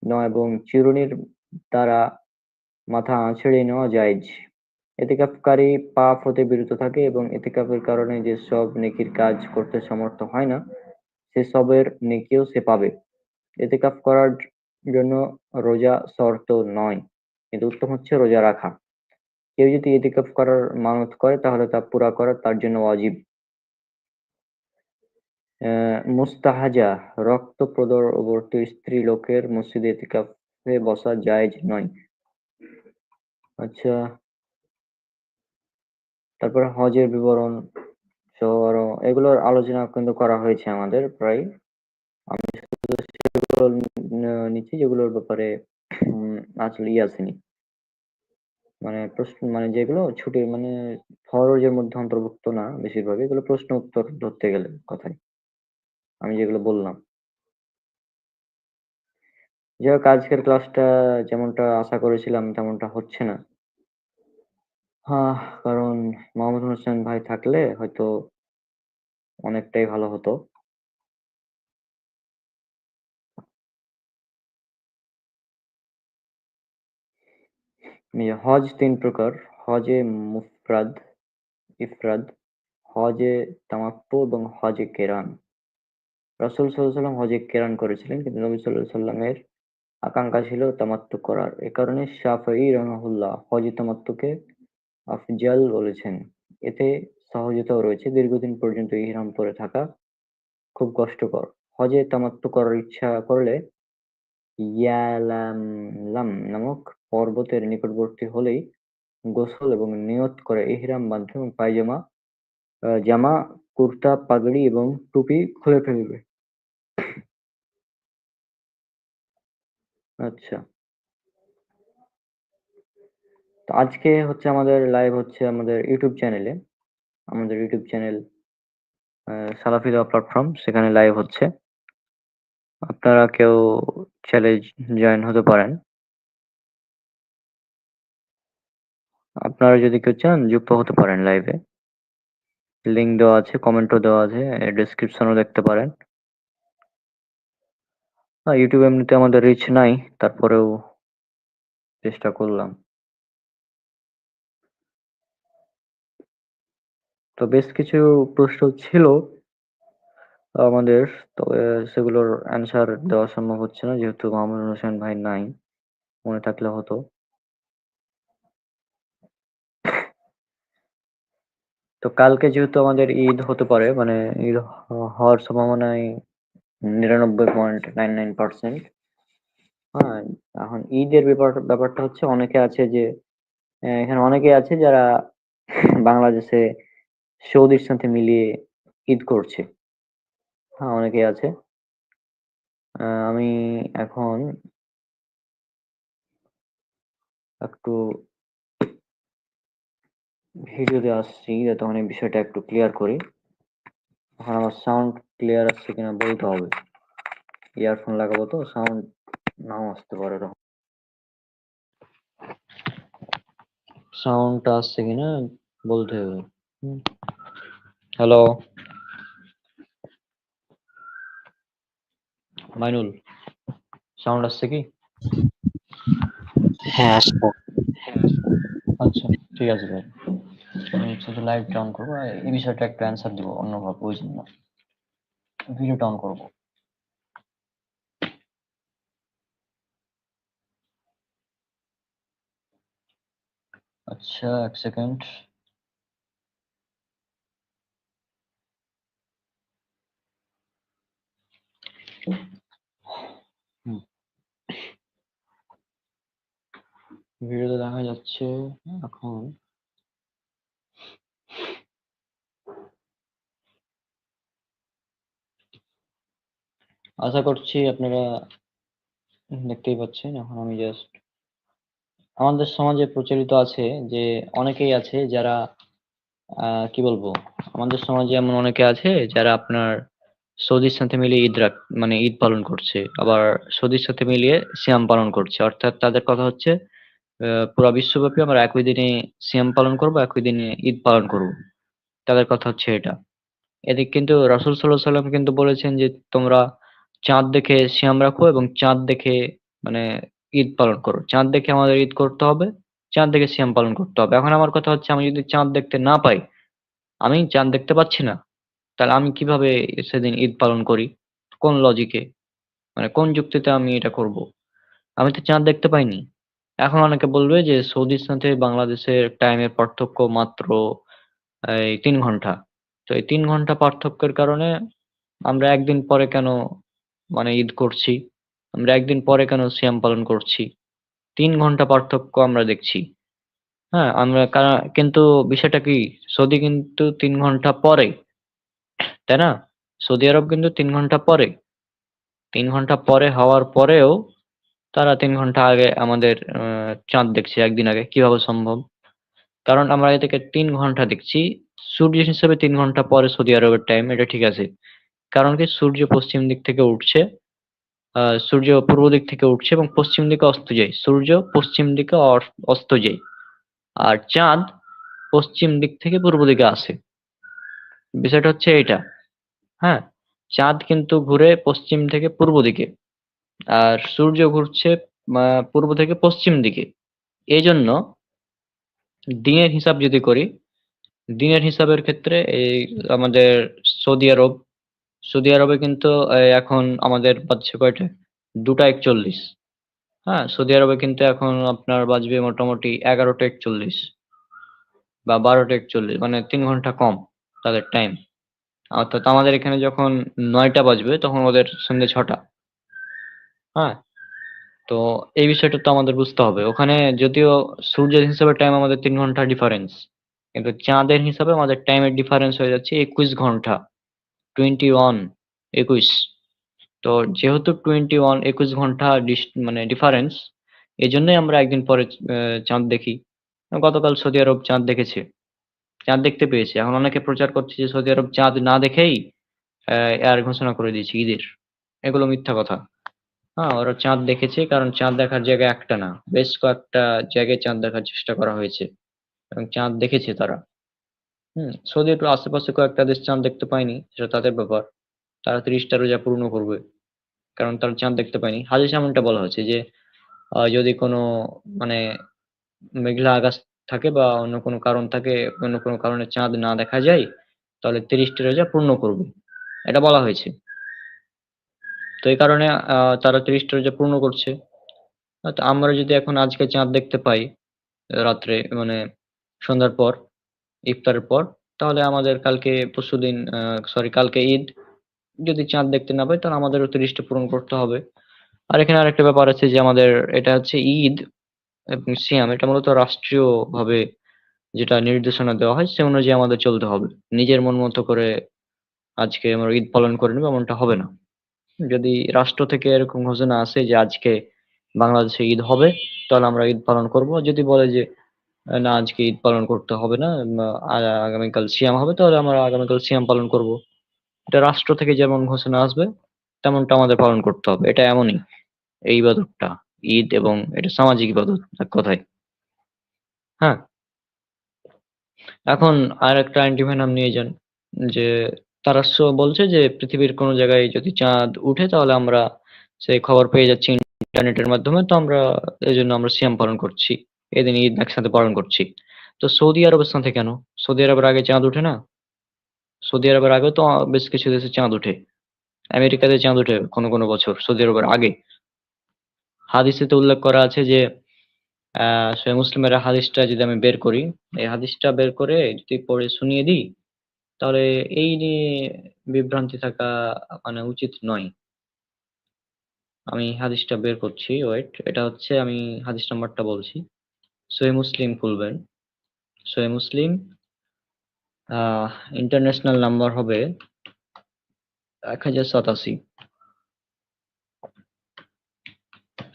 নেওয়া এবং চিরুনির দ্বারা মাথা আঁচড়ে নেওয়া জায়েজ। এতেকাফকারী পাপ হতে বিরত থাকে এবং এতেকাফের কারণে যেসব নেকির কাজ করতে সমর্থ হয় না, সেসবের নেকিও সে পাবে। এতেকাফ করার জন্য রোজা শর্ত নয়, কিন্তু উত্তম হচ্ছে রোজা রাখা। কেউ যদি এতেকাফ করার মানত করে তাহলে তা পুরা করা তার জন্য ওয়াজিব। মুস্তাহাজা রক্ত প্রদবর্তী স্ত্রী লোকের মসজিদে এতেকাফে বসা জায়েজ নয়। আচ্ছা, তারপরে হজের বিবরণ সহ আরো এগুলোর আলোচনা কিন্তু করা হয়েছে আমাদের প্রায়। আমি শুধু সেগুলো নিচ্ছি যেগুলোর ব্যাপারে আসলে আসেনি। মানে প্রশ্ন মানে যেগুলো ছুটি মানে ফরজের মধ্যে অন্তর্ভুক্ত না, বেশিরভাগ এগুলো প্রশ্ন উত্তর ধরতে গেলে কথায় আমি যেগুলো বললাম। যাই হোক, আজকের ক্লাসটা যেমনটা আশা করেছিলাম তেমনটা হচ্ছে না। কারণ মোহাম্মদ হোসেন ভাই থাকলে হয়তো অনেকটাই ভালো হতো। হজ ৩ প্রকার: হজে মুফরাদ, ইফরাদ, হজে তামাত্তু এবং হজে কেরান। রাসূল সাল্লাল্লাহু আলাইহি ওয়াসাল্লাম হজে কেরান করেছিলেন, কিন্তু নবী সাল্লাল্লাহু আলাইহি ওয়াসাল্লামের আকাঙ্ক্ষা ছিল তামাত্তু করার। এ কারণে শাফিঈ রাহিমাহুল্লাহ হজে তামাত্তুকে আফজাল বলেছেন। এতে সহজতাও রয়েছে। দীর্ঘদিন পর্যন্ত ইহরাম পরে থাকা খুব কষ্টকর। হজে তামাত্তু করার ইচ্ছা করলে ইয়ালামলাম নামক পর্বতের নিকটবর্তী হলেই গোসল এবং নিয়ত করে ইহরাম বাঁধবে এবং জামা, কুর্তা, পাগড়ি এবং টুপি খুলে ফেলবে। আচ্ছা, তো আজকে হচ্ছে আমাদের লাইভ হচ্ছে আমাদের ইউটিউব চ্যানেলে। আমাদের ইউটিউব চ্যানেল সালাফি দাওয়া প্ল্যাটফর্ম, সেখানে লাইভ হচ্ছে। আপনারা কেউ চাইলে জয়েন হতে পারেন। আপনারা যদি কেউ চান যুক্ত হতে পারেন লাইভে। লিংক দেওয়া আছে, কমেন্টও দেওয়া আছে, ডেসক্রিপশনও দেখতে পারেন। ইউটিউব এমনিতে আমাদের রিচ নাই, তারপরেও চেষ্টা করলাম। তো বেশ কিছু প্রশ্ন ছিল আমাদের, তবে সেগুলোর অ্যান্সার দেওয়া সম্ভব হচ্ছে না যেহেতু মামুনুর হোসেন ভাই নাই। মনে থাকলে হতো। তো কালকে যেহেতু আমাদের ঈদ হতে পারে, মানে ঈদ হওয়ার সম্ভাবনাই 99.99%। হ্যাঁ, এখন ঈদের ব্যাপারটা হচ্ছে অনেকে আছে যে এখানে অনেকে আছে যারা বাংলাদেশে সৌদির সাথে মিলিয়ে ঈদ করছে। অনেকেই আছে। আমি এখন একটু ভিডিওতে আসছি যাতে মানে বিষয়টা একটু ক্লিয়ার করি। এখন আমার সাউন্ড ক্লিয়ার আসছে কিনা বলতে হবে। ইয়ারফোন লাগাবো তো সাউন্ড নাও আসতে পারে তখন। সাউন্ডটা আসছে কিনা বলতে হবে। হ্যালো মাইনুল, সাউন্ড আসছে কি? হ্যাঁ, আসবো। আচ্ছা, ঠিক আছে ভাই। আমি শুধু লাইভটা অন করবো, আর এই বিষয়টা একটু অ্যান্সার দিব অন্যভাবে, ওই জন্য ভিডিওটা অন করবো। আচ্ছা, এক সেকেন্ড। ভিডিওতে দেখা যাচ্ছে এখন। আশা করছি আপনারা দেখতেই পাচ্ছেন। এখন আমি জাস্ট আমাদের সমাজে প্রচলিত আছে যে অনেকেই আছে যারা কি বলবো? আমাদের সমাজে এমন অনেকে আছে যারা আপনার সৌদির সাথে মিলিয়ে মানে ঈদ পালন করছে। আবার সৌদির সাথে মিলিয়ে সিয়াম পালন করছে। অর্থাৎ তাদের কথা হচ্ছে পুরা বিশ্বব্যাপী আমরা একই দিনে সিয়াম পালন করব, একই দিনে ঈদ পালন করব। তাদের কথা হচ্ছে এটা। এদিকে কিন্তু রাসূল সাল্লাল্লাহু আলাইহি সাল্লাম কিন্তু বলেছেন যে তোমরা চাঁদ দেখে সিয়াম রাখো এবং চাঁদ দেখে মানে ঈদ পালন করো। চাঁদ দেখে আমাদের ঈদ করতে হবে, চাঁদ দেখে সিয়াম পালন করতে হবে। এখন আমার কথা হচ্ছে আমি যদি চাঁদ দেখতে না পাই, আমি চাঁদ দেখতে পাচ্ছি না, তাহলে আমি কিভাবে সেদিন ঈদ পালন করি? কোন লজিকে? মানে কোন যুক্তিতে আমি এটা করব? আমি তো চাঁদ দেখতে পাইনি। এখন অনেকে বলবে যে সৌদির সাথে বাংলাদেশের টাইমের পার্থক্য মাত্র এই ৩ ঘন্টা। তো এই ৩ ঘন্টা পার্থক্যের কারণে আমরা একদিন পরে কেন মানে ঈদ করছি? আমরা একদিন পরে কেন সিয়াম পালন করছি? ৩ ঘন্টা পার্থক্য আমরা দেখছি। হ্যাঁ? আমরা কিন্তু বিষয়টা কি? সৌদি কিন্তু ৩ ঘন্টা পরে, তাই না? সৌদি আরব কিন্তু ৩ ঘন্টা পরে। ৩ ঘন্টা পরে হওয়ার পরেও তারা ৩ ঘন্টা আগে আমাদের চাঁদ দেখছে একদিন আগে। কিভাবে সম্ভব? কারণ আমরা এ থেকে ৩ ঘন্টা দেখছি। সূর্য হিসেবে ৩ ঘন্টা পরে সৌদি আরবের টাইম, এটা ঠিক আছে। কারণ কি? সূর্য পশ্চিম দিক থেকে উঠছে, সূর্য পূর্ব দিক থেকে উঠছে এবং পশ্চিম দিকে অস্ত যায়। সূর্য পশ্চিম দিকে অস্ত যায়। আর চাঁদ পশ্চিম দিক থেকে পূর্ব দিকে আসে। বিষয়টা হচ্ছে এইটা। হ্যাঁ? চাঁদ কিন্তু ঘুরে পশ্চিম থেকে পূর্ব দিকে। আর সূর্য ঘুরছে পূর্ব থেকে পশ্চিম দিকে। এজন্য দিনের হিসাব যদি করি, দিনের হিসাবের ক্ষেত্রে এই আমাদের সৌদি আরব, সৌদি আরবে কিন্তু এখন আমাদের বাজছে কয়টা? ২টা ৪১। হ্যাঁ? সৌদি আরবে কিন্তু এখন আপনার বাজবে মোটামুটি ১১টা ৪১ বা ১২টা ৪১, মানে ৩ ঘন্টা কম তাদের টাইম। অর্থাৎ আমাদের এখানে যখন ৯টা বাজবে তখন ওদের সন্ধ্যে ৬টা। হ্যাঁ? তো এই বিষয়টা তো আমাদের বুঝতে হবে। ওখানে যদিও সূর্যের হিসাবে টাইম আমাদের ৩ ঘন্টা ডিফারেন্স। কিন্তু চাঁদের হিসাবে আমাদের টাইমের ডিফারেন্স হয়ে যাচ্ছে ২১ ঘন্টা। 21 ২১। তো যেহেতু ২১ ঘন্টা মানে ডিফারেন্স, এজন্যই আমরা একদিন পরে চাঁদ দেখি। গতকাল সৌদি আরব চাঁদ দেখেছে। চাঁদ দেখতে পেয়েছে। এখন অনেকে প্রচার করছে যে সৌদি আরব চাঁদ না দেখেই এয়ার ঘোষণা করে দিয়েছে ঈদের। এগুলো মিথ্যা কথা। হ্যাঁ, ওরা চাঁদ দেখেছে কারণ চাঁদ দেখার জায়গা একটা না। বেশ কয়েকটা জায়গায় চাঁদ দেখার চেষ্টা করা হয়েছে এবং চাঁদ দেখেছে তারা। সৌদি একটু আশেপাশে কয়েকটা দেশ চাঁদ দেখতে পায়নি, সেটা তাদের ব্যাপার। তারা ৩০ টা রোজা পূর্ণ করবে। কারণ তারা চাঁদ দেখতে পায়নি। হাদীসে এমনটা বলা হয়েছে যে যদি কোনো মানে মেঘলা আকাশ থাকে বা অন্য কোনো কারণ থাকে, অন্য কোনো কারণে চাঁদ না দেখা যায়, তাহলে ৩০ টি রোজা পূর্ণ করবে। এটা বলা হয়েছে। তো এই কারণে তারা ৩০ টা রোজা পূর্ণ করছে। তো আমরা যদি এখন আজকে চাঁদ দেখতে পাই রাত্রে, মানে সন্ধ্যার পর, ইফতারের পর, তাহলে আমাদের কালকে পরশুদিন সরি কালকে ঈদ। যদি চাঁদ দেখতে না পাই তাহলে আমাদেরও ৩০ টা পূরণ করতে হবে। আর এখানে আরেকটা ব্যাপার আছে যে আমাদের এটা হচ্ছে ঈদ এবং সিয়াম, এটা মূলত রাষ্ট্রীয়ভাবে যেটা নির্দেশনা দেওয়া হয় সে অনুযায়ী আমাদের চলতে হবে। নিজের মন মতো করে আজকে আমরা ঈদ পালন করে নেব এমনটা হবে না। যদি রাষ্ট্র থেকে এরকম ঘোষণা আসে যে আজকে বাংলাদেশে ঈদ হবে, তাহলে আমরা ঈদ পালন করব। যদি বলে যে না আজকে ঈদ পালন করতে হবে না, আগামীকাল সিয়াম হবে, তাহলে আমরা আগামীকাল সিয়াম পালন করব। এটা রাষ্ট্র থেকে যেমন ঘোষণা আসবে তেমনটা আমাদের পালন করতে হবে। এটা এমনই এই ইবাদতটা, ঈদ, এবং এটা সামাজিক ইবাদত এক কথায়। হ্যাঁ? এখন আরেকটা অ্যান্টিভেনাম নিয়ে যান যে তারা বলছে যে পৃথিবীর কোন জায়গায় যদি চাঁদ উঠে তাহলে আমরা সেই খবর পেয়ে যাচ্ছি ইন্টারনেটের মাধ্যমে। তো আমরা এজন্য আমরা সিয়াম পালন করছি। এদিন ঈদ একসাথে পালন করছি। তো সৌদি আরবের সাথে কেন? সৌদি আরবের আগে চাঁদ ওঠে না? সৌদি আরবের আগেও তো বেশ কিছু দেশে চাঁদ ওঠে। আমেরিকাতে চাঁদ ওঠে কোনো বছর সৌদি আরবের আগে। হাদিসে তো উল্লেখ করা আছে যে সহিহ মুসলিমের হাদিসটা যদি আমি বের করি, এই হাদিসটা বের করে যদি পড়ে শুনিয়ে দিই, তাহলে এই নিয়ে বিভ্রান্তি থাকা মানে উচিত নয়। আমি হাদিসটা বের করছি, ওয়েট। এটা হচ্ছে, আমি হাদিস নাম্বারটা বলছি। সহিহ মুসলিম খুলবেন। সহিহ মুসলিম ইন্টারন্যাশনাল নাম্বার হবে 1087।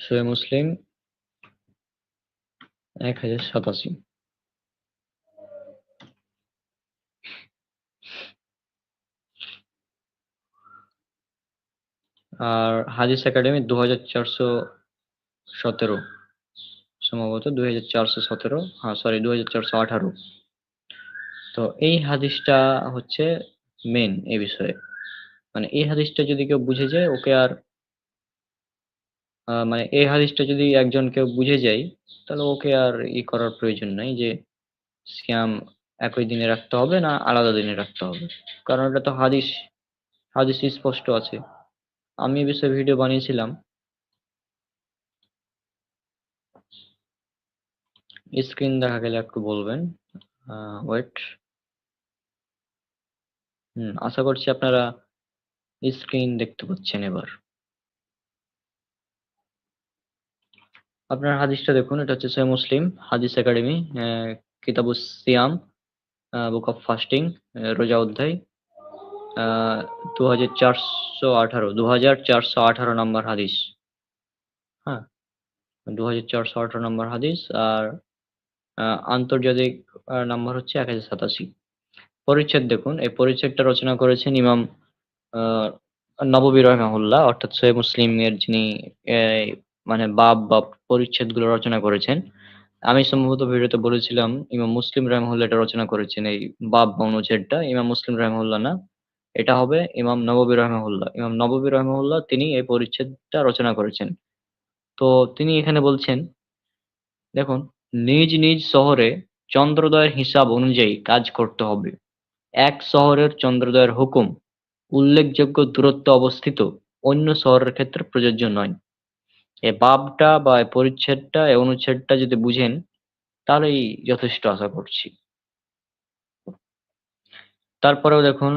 সহিহ মুসলিম 1087। আর হাদিস একাডেমি 2417, সম্ভবত 2417, হ্যাঁ সরি 2418। তো এই হাদিসটা হচ্ছে মেন এই বিষয়ে। মানে এই হাদিসটা যদি কেউ বুঝে যায় ওকে আর মানে এই হাদিসটা যদি একজন কেউ বুঝে যায় তাহলে ওকে আর করার প্রয়োজন নাই যে সিয়াম একই দিনে রাখতে হবে না আলাদা দিনে রাখতে হবে। কারণ এটা তো হাদিস, হাদিস স্পষ্ট আছে। আমি এই বিষয়ে ভিডিও বানিয়েছিলাম। স্ক্রিন দেখা গেলে একটু বলবেন। ওয়েট। আশা করছি আপনারা স্ক্রিন দেখতে পাচ্ছেন এবার। আপনার হাদিসটা দেখুন, এটা হচ্ছে Sahih Muslim Hadith academy, Kitabus Siyam, book of fasting, রোজা অধ্যায়, 2418 নম্বর হাদিস। হ্যাঁ, 2418 নম্বর হাদিস। আর আন্তর্জাতিক নাম্বার হচ্ছে 1087। পরিচ্ছেদ দেখুন, এই পরিচ্ছেদটা রচনা করেছেন ইমাম আহ, নববী রাহিমাহুল্লাহ, অর্থাৎ সহিহ মুসলিমের যিনি এই, মানে বাব বা পরিচ্ছেদ গুলো রচনা করেছেন। আমি সম্ভবত ভিডিওতে বলেছিলাম ইমাম মুসলিম রাহিমাহুল্লাহ এটা রচনা করেছেন, এই বাব বা অনুচ্ছেদটা ইমাম মুসলিম রাহিমাহুল্লাহ না, এটা হবে ইমাম নববী রাহিমাহুল্লাহ। ইমাম নববী রাহিমাহুল্লাহ তিনি এই পরিচ্ছেদটা রচনা করেছেন। তো তিনি এখানে বলছেন, দেখুন, নিজ নিজ শহরে চন্দ্রোদয়ের হিসাব অনুযায়ী কাজ করতে হবে। এক শহরের চন্দ্রোদয়ের হুকুম উল্লেখযোগ্য দূরত্বে অবস্থিত অন্য শহরের ক্ষেত্রে প্রযোজ্য নয়। এই বাবটা বা এই পরিচ্ছেদটা এই অনুচ্ছেদটা যদি বুঝেন তাহলেই যথেষ্ট আশা করছি। তারপরেও দেখুন,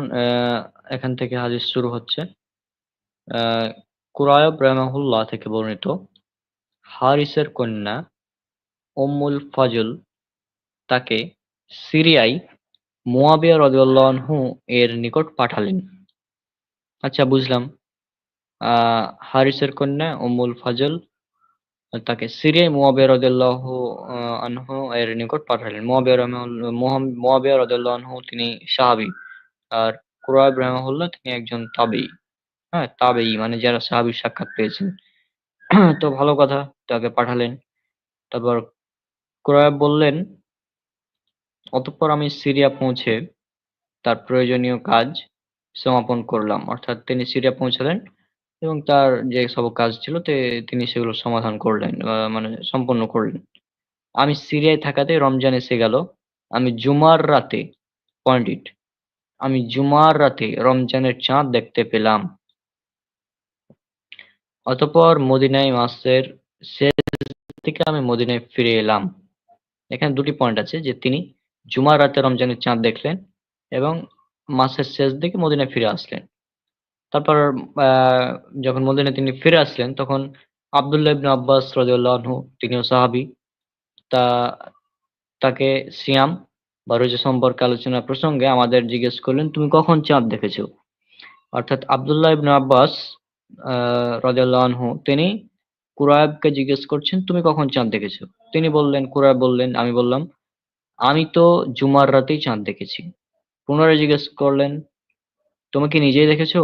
এখান থেকে হাদিস শুরু হচ্ছে। আহ কুরায়ব রাহিমাহুল্লাহ থেকে বর্ণিত, হারিসের কন্যা উম্মুল ফজল তাকে সিরিয়ায় মুয়াবিয়া রাদিয়াল্লাহু আনহু এর নিকট পাঠালেন। আচ্ছা, বুঝলাম। হারিসের কন্যা উম্মুল ফজল তাকে সিরিয়ায় মুয়াবিয়া রাদিয়াল্লাহু আনহু এর নিকট পাঠালেন। মুয়াবিয়া রাদিয়াল্লাহু আনহু তিনি সাহাবী। আর কুরায়ব রাহিমাহুল্লাহ তিনি একজন তাবেঈ। হ্যাঁ, তাবেঈ মানে যারা সাহাবীর সাক্ষাৎ পেয়েছেন। তো ভালো কথা, তাকে পাঠালেন। তারপর কুরায়ব বললেন, অতঃপর আমি সিরিয়া পৌঁছে তার প্রয়োজনীয় কাজ সমাপন করলাম। অর্থাৎ তিনি সিরিয়া পৌঁছালেন এবং তার যে সব কাজ ছিল তিনি সেগুলো সমাধান করলেন, মানে সম্পন্ন করলেন। আমি সিরিয়ায় থাকাতে রমজান এসে গেল। আমি জুমার রাতে, পয়েন্ট ইট, আমি জুমার রাতে রমজানের চাঁদ দেখতে পেলাম। অতঃপর মদিনায় মাসের শেষ থেকে আমি মদিনায় ফিরে এলাম। এখানে দুটি পয়েন্ট আছে যে তিনি জুমার রাতে রমজানের চাঁদ দেখলেন এবং মাসের শেষ দিকে মদিনায় ফিরে আসলেন। তারপর আহ, যখন মদিনায় তিনি ফিরে আসলেন তখন আব্দুল্লাহ ইবনে আব্বাস রাদিয়াল্লাহু আনহু, তিনিও সাহাবী, তা তাকে সিয়াম বা রোজা সম্পর্কে আলোচনা প্রসঙ্গে আমাদের জিজ্ঞেস করলেন, তুমি কখন চাঁদ দেখেছো? অর্থাৎ আব্দুল্লাহ ইবনে আব্বাস রাদিয়াল্লাহু আনহু তিনি কুরায়বকে জিজ্ঞেস করছেন, তুমি কখন চাঁদ দেখেছো? তিনি বললেন, কুরায়ব বললেন, আমি বললাম, আমি তো জুমার রাতেই চাঁদ দেখেছি। পুনরায় জিজ্ঞেস করলেন, তুমি কি নিজেই দেখেছো?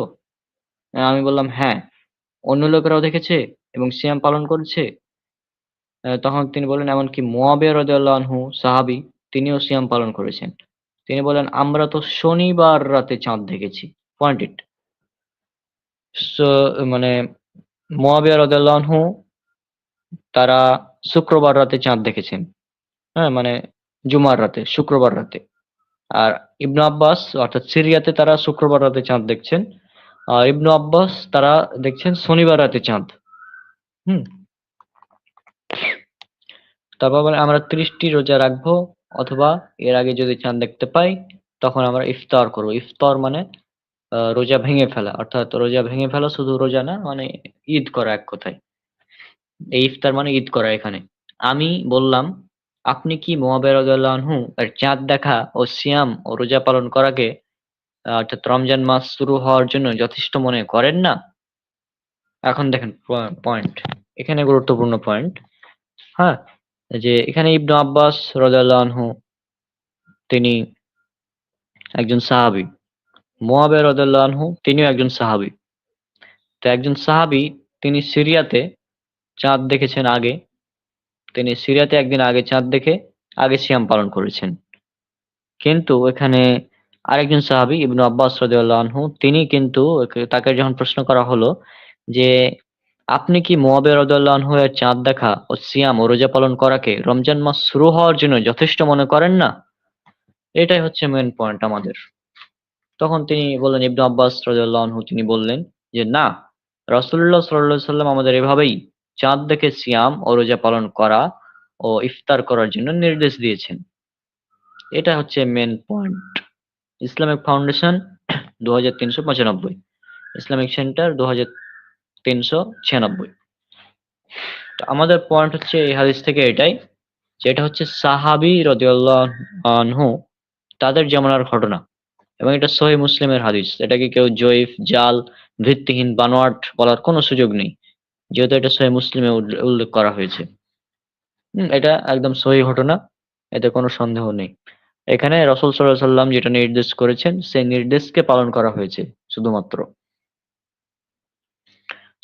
আমি বললাম, হ্যাঁ। অন্য লোকেরাও দেখেছে এবং সিয়াম পালন করেছে? তখন তিনি বললেন, এমনকি মুয়াবিয়া রাদিয়াল্লাহু আনহু সাহাবী, তিনিও সিয়াম পালন করেছেন। তিনি বললেন, আমরা তো শনিবার রাতে চাঁদ দেখেছি। পয়েন্ট ইট। সো মানে মুয়াবিয়া রাদিয়াল্লাহু আনহু তারা শুক্রবার রাতে চাঁদ দেখেছেন। হ্যাঁ, মানে জুমার রাতে, শুক্রবার রাতে। আর ইবনু আব্বাস অর্থাৎ সিরিয়াতে তারা শুক্রবার রাতে চাঁদ দেখছেন। আর ইবনু আব্বাস তারা দেখছেন শনিবার রাতে চাঁদ। হুম। তারপর বলে, আমরা 30টি রোজা রাখবো, অথবা এর আগে যদি চাঁদ দেখতে পাই তখন আমরা ইফতার করব। ইফতার মানে রোজা ভেঙে ফেলা, অর্থাৎ রোজা ভেঙে ফেলা শুধু রোজা না, মানে ঈদ করা এক কথায়। এই ইফতার মানে ঈদ করা এখানে। আমি বললাম, আপনি কি মুআবিয়া রাদিয়াল্লাহু আনহু এর চাঁদ দেখা ও সিয়াম ও রোজা পালন করাকে অর্থাৎ রমজান মাস শুরু হওয়ার জন্য যথেষ্ট মনে করেন না? এখন দেখেন পয়েন্ট। এখানে গুরুত্বপূর্ণ পয়েন্ট। হ্যাঁ? যে এখানে ইবনু আব্বাস রাদিয়াল্লাহু আনহু তিনি একজন সাহাবী। মুআবিয়া রাদিয়াল্লাহু আনহু তিনিও একজন সাহাবী। তো একজন সাহাবী তিনি সিরিয়াতে চাঁদ দেখেছেন আগে। তিনি সিরিয়াতে একদিন আগে চাঁদ দেখে আগে সিয়াম পালন করেছেন। কিন্তু এখানে আরেকজন সাহাবী ইবনু আব্বাস রাদিয়াল্লাহু আনহু তিনি কিন্তু তাকে যখন প্রশ্ন করা হলো যে, "আপনি কি মুআবিয়া রাদিয়াল্লাহু আনহু এর চাঁদ দেখা ও সিয়াম ও রোজা পালন করাকে রমজান মাস শুরু হওয়ার জন্য যথেষ্ট মনে করেন না?" এটাই হচ্ছে মেইন পয়েন্ট আমাদের। তখন তিনি বললেন ইবনু আব্বাস রাদিয়াল্লাহু আনহু তিনি বললেন যে, "না, রাসূলুল্লাহ সাল্লাল্লাহু আলাইহি সাল্লাম আমাদের এভাবেই চাঁদ দেখে সিয়াম ও রোজা পালন করা ও ইফতার করার জন্য নির্দেশ দিয়েছেন।" এটা হচ্ছে main point. Islamic foundation ২৩৯৫, Islamic centre ২৩৯৬। তো আমাদের পয়েন্ট হচ্ছে এই হাদিস থেকে এটাই যে এটা হচ্ছে সাহাবী রাদিয়াল্লাহু আনহু তাদের জামানার ঘটনা এবং এটা সহিহ মুসলিমের হাদিস। এটাকে কেউ জয়ীফ, জাল, ভিত্তিহীন, বানোয়াট বলার কোনো সুযোগ নেই। যেহেতু এটা সহিহ মুসলিমে উল্লেখ করা হয়েছে। এটা একদম সহিহ ঘটনা। এতে কোনো সন্দেহ নেই। এখানে রাসূল সাল্লাল্লাহু আলাইহি সাল্লাম যেটা নির্দেশ করেছেন সেই নির্দেশকে পালন করা হয়েছে শুধুমাত্র।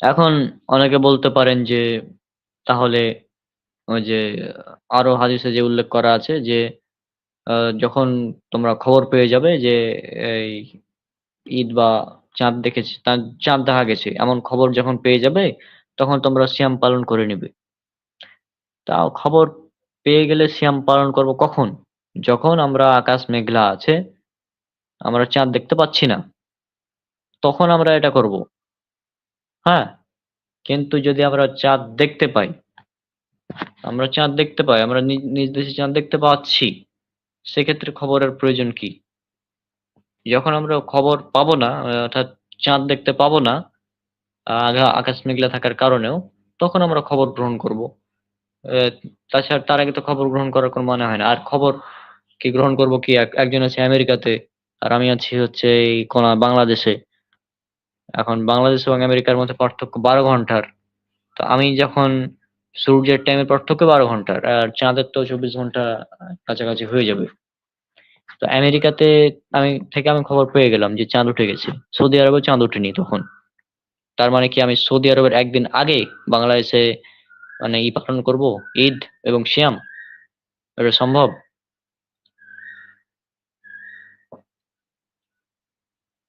এখন অনেকে বলতে পারেন যে তাহলে ওই যে আরো হাদিসে যে উল্লেখ করা আছে যে আ যখন তোমরা খবর পেয়ে যাবে যে এই ঈদ বা চাঁদ দেখেছে চাঁদ দেখা গেছে এমন খবর যখন পেয়ে যাবে তখন তোমরা সিয়াম পালন করে নিবে। তাও খবর পেয়ে গেলে সিয়াম পালন করব কখন? যখন আমরা আকাশ মেঘলা আছে, আমরা চাঁদ দেখতে পাচ্ছি না। তখন আমরা এটা করব। হ্যাঁ? কিন্তু যদি আমরা চাঁদ দেখতে পাই, আমরা চাঁদ দেখতে পাই, আমরা নিজ দেশে চাঁদ দেখতে পাচ্ছি। সেক্ষেত্রে খবরের প্রয়োজন কি? যখন আমরা খবর পাবো না, অর্থাৎ চাঁদ দেখতে পাবো না, আকাশ মেঘলা থাকার কারণেও, তখন আমরা খবর গ্রহণ করব। অ্যা তাছাড়া তার আগে তো খবর গ্রহণ করার কোনো মানে হয় না। আর খবর কি গ্রহণ করব কি একজন আছে আমেরিকাতে, আর আমি আছি হচ্ছে এই বাংলাদেশে। এখন বাংলাদেশ এবং আমেরিকার মধ্যে পার্থক্য ১২ ঘন্টার। তো আমি যখন সূর্যের টাইমের পার্থক্য ১২ ঘন্টার। আর চাঁদের তো ২৪ ঘন্টা কাছাকাছি হয়ে যাবে। তো আমেরিকাতে আমি খবর পেয়ে গেলাম যে চাঁদ উঠে গেছে। সৌদি আরবে চাঁদ ওঠেনি তখন। তার মানে কি আমি সৌদি আরবের একদিন আগে বাংলাদেশে মানে পালন করব? ঈদ এবং সিয়াম? এটা সম্ভব?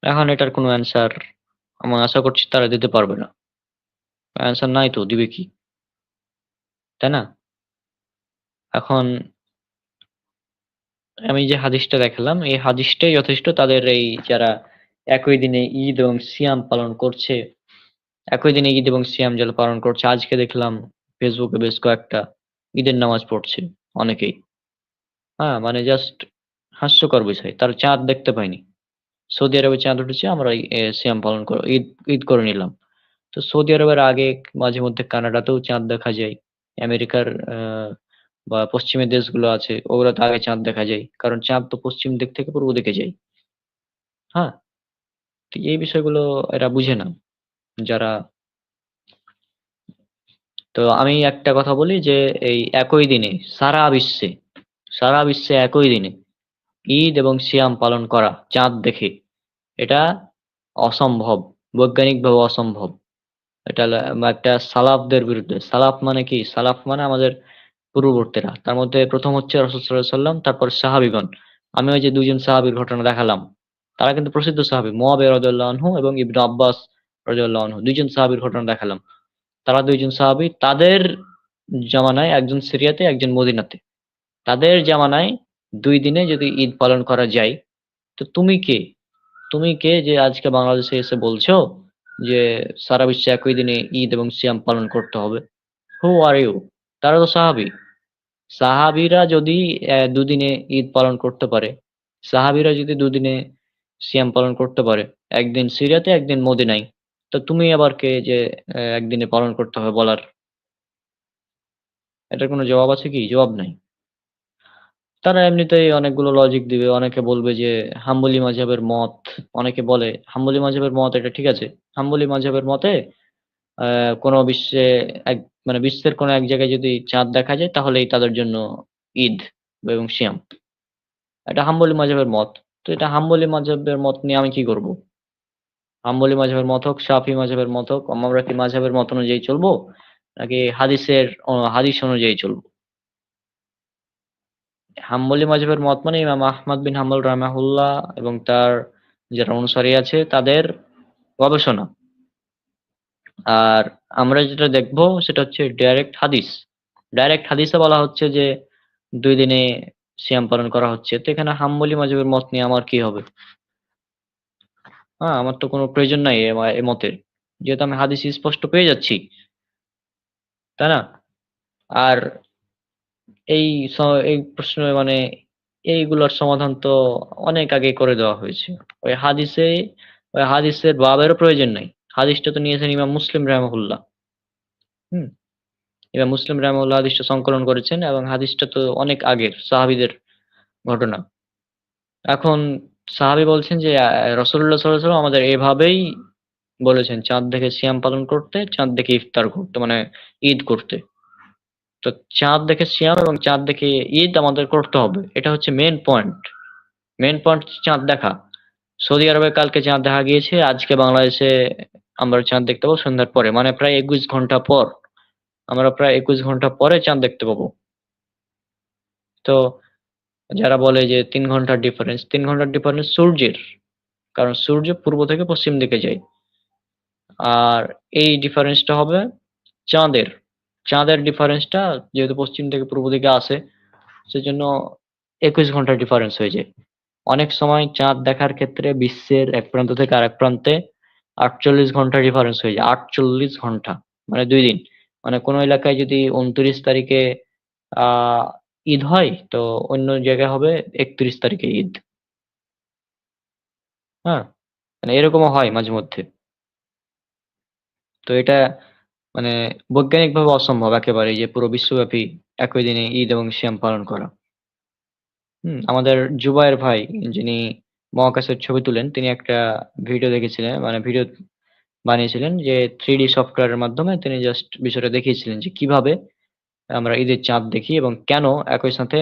এখন এটার কোনো অ্যান্সার আমি আশা করছি তারা দিতে পারবে না। অ্যান্সার নাই তো দিবে কি? তাই না? এখন আমি যে হাদিসটা দেখালাম, এই হাদিসটাই যথেষ্ট তাদের এই যারা একই দিনে ঈদ এবং সিয়াম পালন করছে, একই দিনে ঈদ এবং সিয়াম যারা পালন করছে, আজকে দেখলাম ফেসবুকে বেশ কয়েকটা ঈদের নামাজ পড়ছে অনেকেই। হ্যাঁ? মানে জাস্ট হাস্যকর বিষয়। তারা চাঁদ দেখতে পায়নি। সৌদি আরবে চাঁদ উঠেছে আমরা সিয়াম পালন ঈদ ঈদ করে নিলাম। তো সৌদি আরবের আগে মাঝে মধ্যে কানাডাতেও চাঁদ দেখা যায়। আমেরিকার বা পশ্চিমের দেশগুলো আছে ওগুলোতে আগে চাঁদ দেখা যায়। কারণ চাঁদ তো পশ্চিম দিক থেকে পূর্ব দিকে যায়। হ্যাঁ? তো এই বিষয়গুলো এরা বুঝে না। যারা তো আমি একটা কথা বলি যে এই একই দিনে সারা বিশ্বে একই দিনে ঈদ এবং সিয়াম পালন করা চাঁদ দেখে এটা অসম্ভব। বৈজ্ঞানিকভাবে অসম্ভব। এটা একটা সালাফদের বিরুদ্ধে। সালাফ মানে কি? সালাফ মানে আমাদের পূর্ববর্তীরা। তার মধ্যে ১ম হচ্ছে রাসূল সাল্লাল্লাহু আলাইহি ওয়াসাল্লাম, তারপর সাহাবীগণ। আমি ওই যে ২ জন সাহাবীর ঘটনা দেখালাম। তারা কিন্তু প্রসিদ্ধ সাহাবী। মুআবিয়া রাদিয়াল্লাহু আনহু এবং ইবনে আব্বাস রাদিয়াল্লাহু আনহু ২ জন সাহাবীর ঘটনা দেখালাম। তারা ২ জন সাহাবী। তাদের জামানায় একজন সিরিয়াতে, একজন মদিনাতে। তাদের জামানায় ২ দিনে যদি ঈদ পালন করা যায়, তো তুমি কে? তুমি কে যে আজকে বাংলাদেশে এসে বলছো যে সারা বিশ্বে একই দিনে ঈদ এবং সিয়াম পালন করতে হবে? হু আর ইউ? তারা তো সাহাবী। সাহাবীরা যদি দুদিনে ঈদ পালন করতে পারে, সাহাবীরা যদি দুদিনে সিয়াম পালন করতে পারে, একদিন সিরিয়াতে একদিন মদিনায়, তো তুমি আবার কে যে একদিনে পালন করতে হবে বলার? এটার কোনো জবাব আছে কি? জবাব নাই। তারা এমনিতেই অনেকগুলো লজিক দিবে। অনেকে বলবে যে হাম্বলি মাযহাবের মত, অনেকে বলে হাম্বলি মাযহাবের মত এটা ঠিক আছে। হাম্বলি মাযহাবের মতে কোন বিশ্বে এক মানে বিশ্বের কোন এক জায়গায় যদি চাঁদ দেখা যায় তাহলেই তাদের জন্য ঈদ এবং সিয়াম। এটা হাম্বলি মাযহাবের মত। তো এটা হাম্বলি মাযহাবের মত নিয়ে আমি কি করব? হাম্বলি মাযহাবের মত হোক, শাফি মাযহাবের মত হোক, আমরা কি মাযহাবের মত অনুযায়ী চলবো? নাকি হাদিস অনুযায়ী চলবো? হাম্বলি মাযহাবের মত মানে ইমাম আহমদ বিন হাম্বল রাহিমাহুল্লাহ এবং তার যারা অনুসারী আছে তাদের গবেষণা। আর আমরা যেটা দেখবো সেটা হচ্ছে ডাইরেক্ট হাদিস। ডাইরেক্ট হাদিসে বলা হচ্ছে যে ২ দিনে সিয়াম পালন করা হচ্ছে। তো এখানে হাম্বলি মাযহাবের মত নিয়ে আমার কি হবে? আমার তো কোনো প্রয়োজন নাই এ মতের। যেহেতু আমি হাদিস স্পষ্ট পেয়ে যাচ্ছি, তাই না? আর এই স এই প্রশ্ন মানে এইগুলার সমাধান তো অনেক আগে করে দেওয়া হয়েছে। ওই হাদিসে ওই হাদিসের বাবেরও প্রয়োজন নাই। হাদিসটা তো নিয়েছেন ইমাম মুসলিম রাহিমাহুল্লাহ। হুম? ইমাম মুসলিম রাহিমাহুল্লাহ হাদিসটা সংকলন করেছেন এবং হাদিসটা তো অনেক আগের সাহাবীদের ঘটনা। এখন সাহাবী বলছেন যে রাসূলুল্লাহ সাল্লাল্লাহু আলাইহি ওয়াসাল্লাম আমাদের এভাবেই বলেছেন চাঁদ দেখে সিয়াম পালন করতে, চাঁদ দেখে ইফতার করতে মানে ঈদ করতে। তো চাঁদ দেখে সিয়াম এবং চাঁদ দেখে ঈদ আমাদের করতে হবে। এটা হচ্ছে মেইন পয়েন্ট। মেইন পয়েন্ট হচ্ছে চাঁদ দেখা। সৌদি আরবে কালকে চাঁদ দেখা গিয়েছে। আজকে বাংলাদেশে আমরা চাঁদ দেখতে পাবো সন্ধ্যার পরে। মানে প্রায় ২১ ঘন্টা পর। আমরা প্রায় ২১ ঘন্টা পরে চাঁদ দেখতে পাবো। তো যারা বলে যে ৩ ঘন্টার ডিফারেন্স, ৩ ঘন্টার ডিফারেন্স সূর্যের। কারণ সূর্য পূর্ব থেকে পশ্চিম দিকে যায়। আর এই ডিফারেন্সটা হবে চাঁদের। চাঁদের ডিফারেন্সটা যেহেতু পশ্চিম থেকে পূর্ব দিকে আসে, সেজন্য ২১ ঘন্টার ডিফারেন্স হয়ে যায়। অনেক সময় চাঁদ দেখার ক্ষেত্রে বিশ্বের এক প্রান্ত থেকে আরেক প্রান্তে ৪৮ ঘন্টা ডিফারেন্স হয়ে যায়। ৪৮ ঘন্টা। মানে ২ দিন। মানে কোন এলাকায় যদি ২৯ তারিখে আ ঈদ হয়, তো অন্য জায়গায় হবে ৩১ তারিখে ঈদ। হ্যাঁ? মানে এরকমও হয় মাঝেমধ্যে। তো এটা মানে বৈজ্ঞানিকভাবে অসম্ভব একেবারেই যে পুরো বিশ্বব্যাপী একই দিনে ঈদ এবং সিয়াম পালন করা। আমাদের জুবায়ের ভাই যিনি মহাকাশের ছবি তুলেন তিনি একটা ভিডিও দেখেছিলেন মানে ভিডিও বানিয়েছিলেন যে 3D সফটওয়্যারের মাধ্যমে তিনি জাস্ট বিষয়টা দেখিয়েছিলেন যে কিভাবে আমরা ঈদের চাঁদ দেখি এবং কেন একই সাথে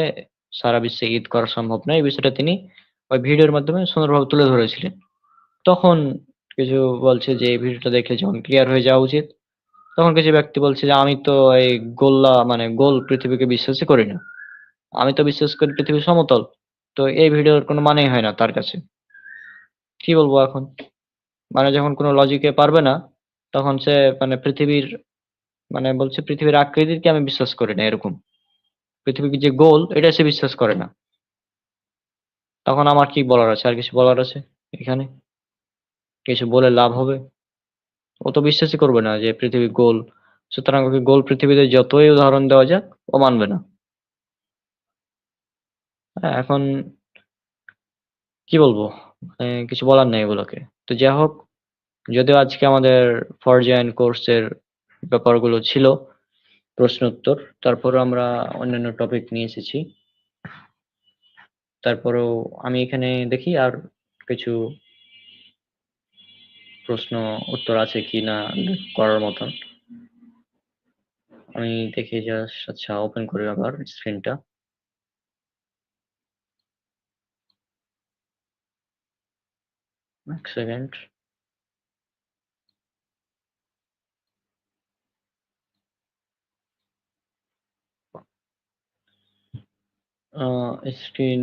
সারা বিশ্বে ঈদ করা সম্ভব নয়। এই বিষয়টা তিনি ওই ভিডিওর মাধ্যমে সুন্দরভাবে তুলে ধরেছিলেন। তখন কিছু বলছে যে এই ভিডিওটা দেখলে যখন ক্লিয়ার হয়ে যাওয়া উচিত। তখন কিছু ব্যক্তি বলছে যে আমি তো এই মানে গোল পৃথিবীকে বিশ্বাসই করি না। আমি তো বিশ্বাস করি পৃথিবী সমতল। তো এই ভিডিওর কোনো মানেই হয় না তার কাছে। কি বলবো এখন? মানে যখন কোনো লজিকে পারবে না, তখন সে মানে বলছে পৃথিবীর আকৃতিকে আমি বিশ্বাস করি না এরকম। পৃথিবী যে গোল এটা সে বিশ্বাস করে না। তখন আমার কি বলার আছে? আর কিছু বলার আছে এখানে? কিছু বলে লাভ হবে? ও তো বিশ্বাসই করবে না যে পৃথিবী গোল। সুতরাং ওকে গোল পৃথিবীতে যতই উদাহরণ দেওয়া যাক, ও মানবে না। হ্যাঁ, এখন কি বলবো? কিছু বলার নেই এগুলোকে। তো যাই হোক, যদিও আজকে আমাদের পর্যায়ন কোর্সের ব্যাপারগুলো ছিল প্রশ্ন উত্তর, তারপরেও আমরা অন্যান্য টপিক নিয়ে এসেছি। তারপরেও আমি এখানে দেখি আর কিছু প্রশ্ন উত্তর আছে কিনা করার মতন। আমি দেখি জাস্ট আচ্ছা ওপেন করি আবার স্ক্রিনটা। ১ সেকেন্ড। আ স্ক্রিন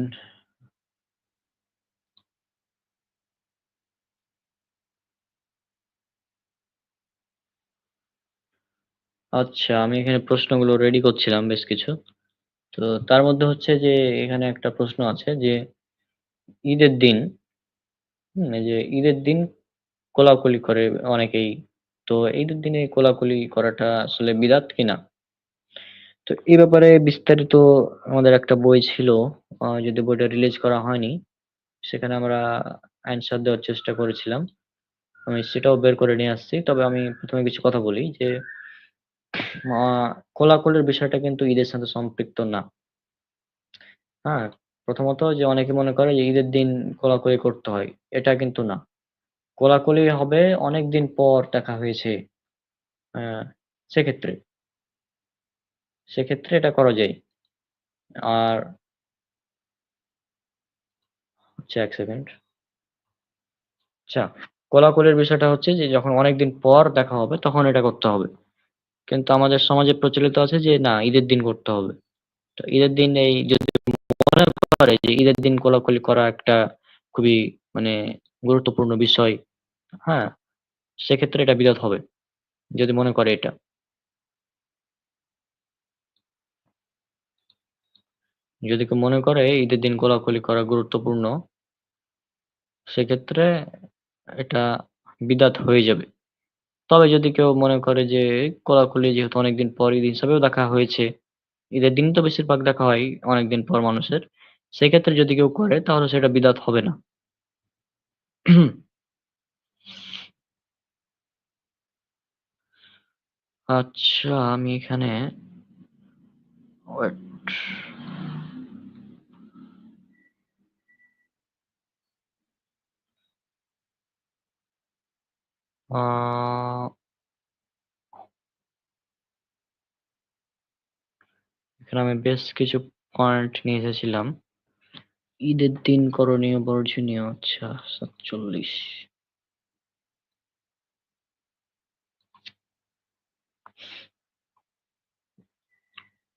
আচ্ছা আমি এখানে প্রশ্নগুলো রেডি করছিলাম বেশ কিছু। তো তার মধ্যে হচ্ছে যে এখানে একটা প্রশ্ন আছে যে ঈদের দিন, এই যে ঈদের দিন কোলাকুলি করে অনেকেই। তো ঈদের দিনে কোলাকুলি করাটা আসলে বিদআত কিনা? তো এই ব্যাপারে বিস্তারিত আমাদের একটা বই ছিল। যদিও বইটা রিলিজ করা হয়নি। সেখানে আমরা অ্যানসার দেওয়ার চেষ্টা করেছিলাম। আমি সেটাও বের করে নিয়ে আসছি। তবে আমি ১ম এ কিছু কথা বলি যে আ কোলাকুলির বিষয়টা কিন্তু ঈদের সাথে সম্পৃক্ত না। হ্যাঁ, প্রথমত যে অনেকে মনে করে যে ঈদের দিন কোলাকুলি করতে হয়, এটা কিন্তু না। কোলাকুলি হবে অনেকদিন পর দেখা হয়েছে, আহ, সেক্ষেত্রে সেক্ষেত্রে এটা করা যায়। আর আচ্ছা, এক সেকেন্ড। আচ্ছা, কোলাকুলির বিষয়টা হচ্ছে যে যখন অনেকদিন পর দেখা হবে তখন এটা করতে হবে। কিন্তু আমাদের সমাজে প্রচলিত আছে যে না, ঈদের দিন করতে হবে। তো ঈদের দিন এই যদি মনে করে যে ঈদের দিন কোলাকুলি করা একটা খুবই মানে গুরুত্বপূর্ণ বিষয়, হ্যাঁ, সেক্ষেত্রে এটা বিদআত হবে, যদি মনে করে এটা। যদি কেউ মনে করে ঈদের দিন কোলাকুলি করা গুরুত্বপূর্ণ, সেক্ষেত্রে এটা বিদআত হয়ে যাবে। তবে যদি কেউ মনে করে যে কোলাকুলি যেহেতু অনেকদিন পর ঈদ হিসাবেও দেখা হয়েছে, ঈদের দিন তো বেশিরভাগ দেখা হয় অনেকদিন পর মানুষের, সেক্ষেত্রে যদি কেউ করে তাহলে সেটা বিদআত হবে না। আচ্ছা, আমি এখানে ওয়েট আহ এখানে আমি বেশ কিছু পয়েন্ট নিয়ে এসেছিলাম। ঈদের দিন করণীয় বর্জনীয়, আচ্ছা, 47।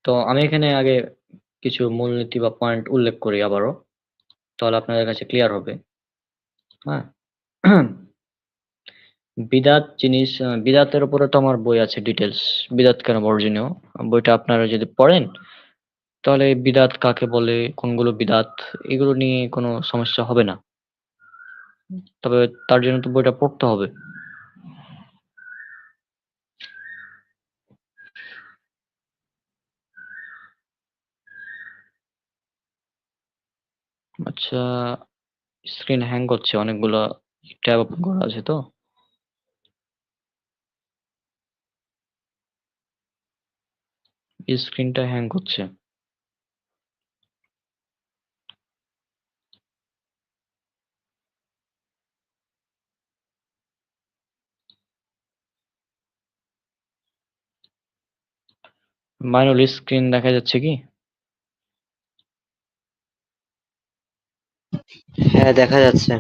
তো আমি এখানে আগে কিছু মূলনীতি বা পয়েন্ট উল্লেখ করি আবারও, তাহলে আপনাদের কাছে ক্লিয়ার হবে। হ্যাঁ। বিদাত জিনিস, বিদাতের উপরে তো আমার বই আছে ডিটেলস, বিদাত কেন বর্জনীয়। বইটা আপনারা যদি পড়েন তাহলে বিদাত কাকে বলে, কোনগুলো বিদাত, এগুলো নিয়ে কোনো সমস্যা হবে না। তবে তার জন্য তো বইটা পড়তে হবে। আচ্ছা, স্ক্রিন হ্যাং করছে, অনেকগুলো ট্যাব ওপেন করা আছে তো। স্ক্রিনটা হ্যাং করছে। মাইনুল, স্ক্রিন দেখা যাচ্ছে কি? হ্যাঁ, দেখা যাচ্ছে।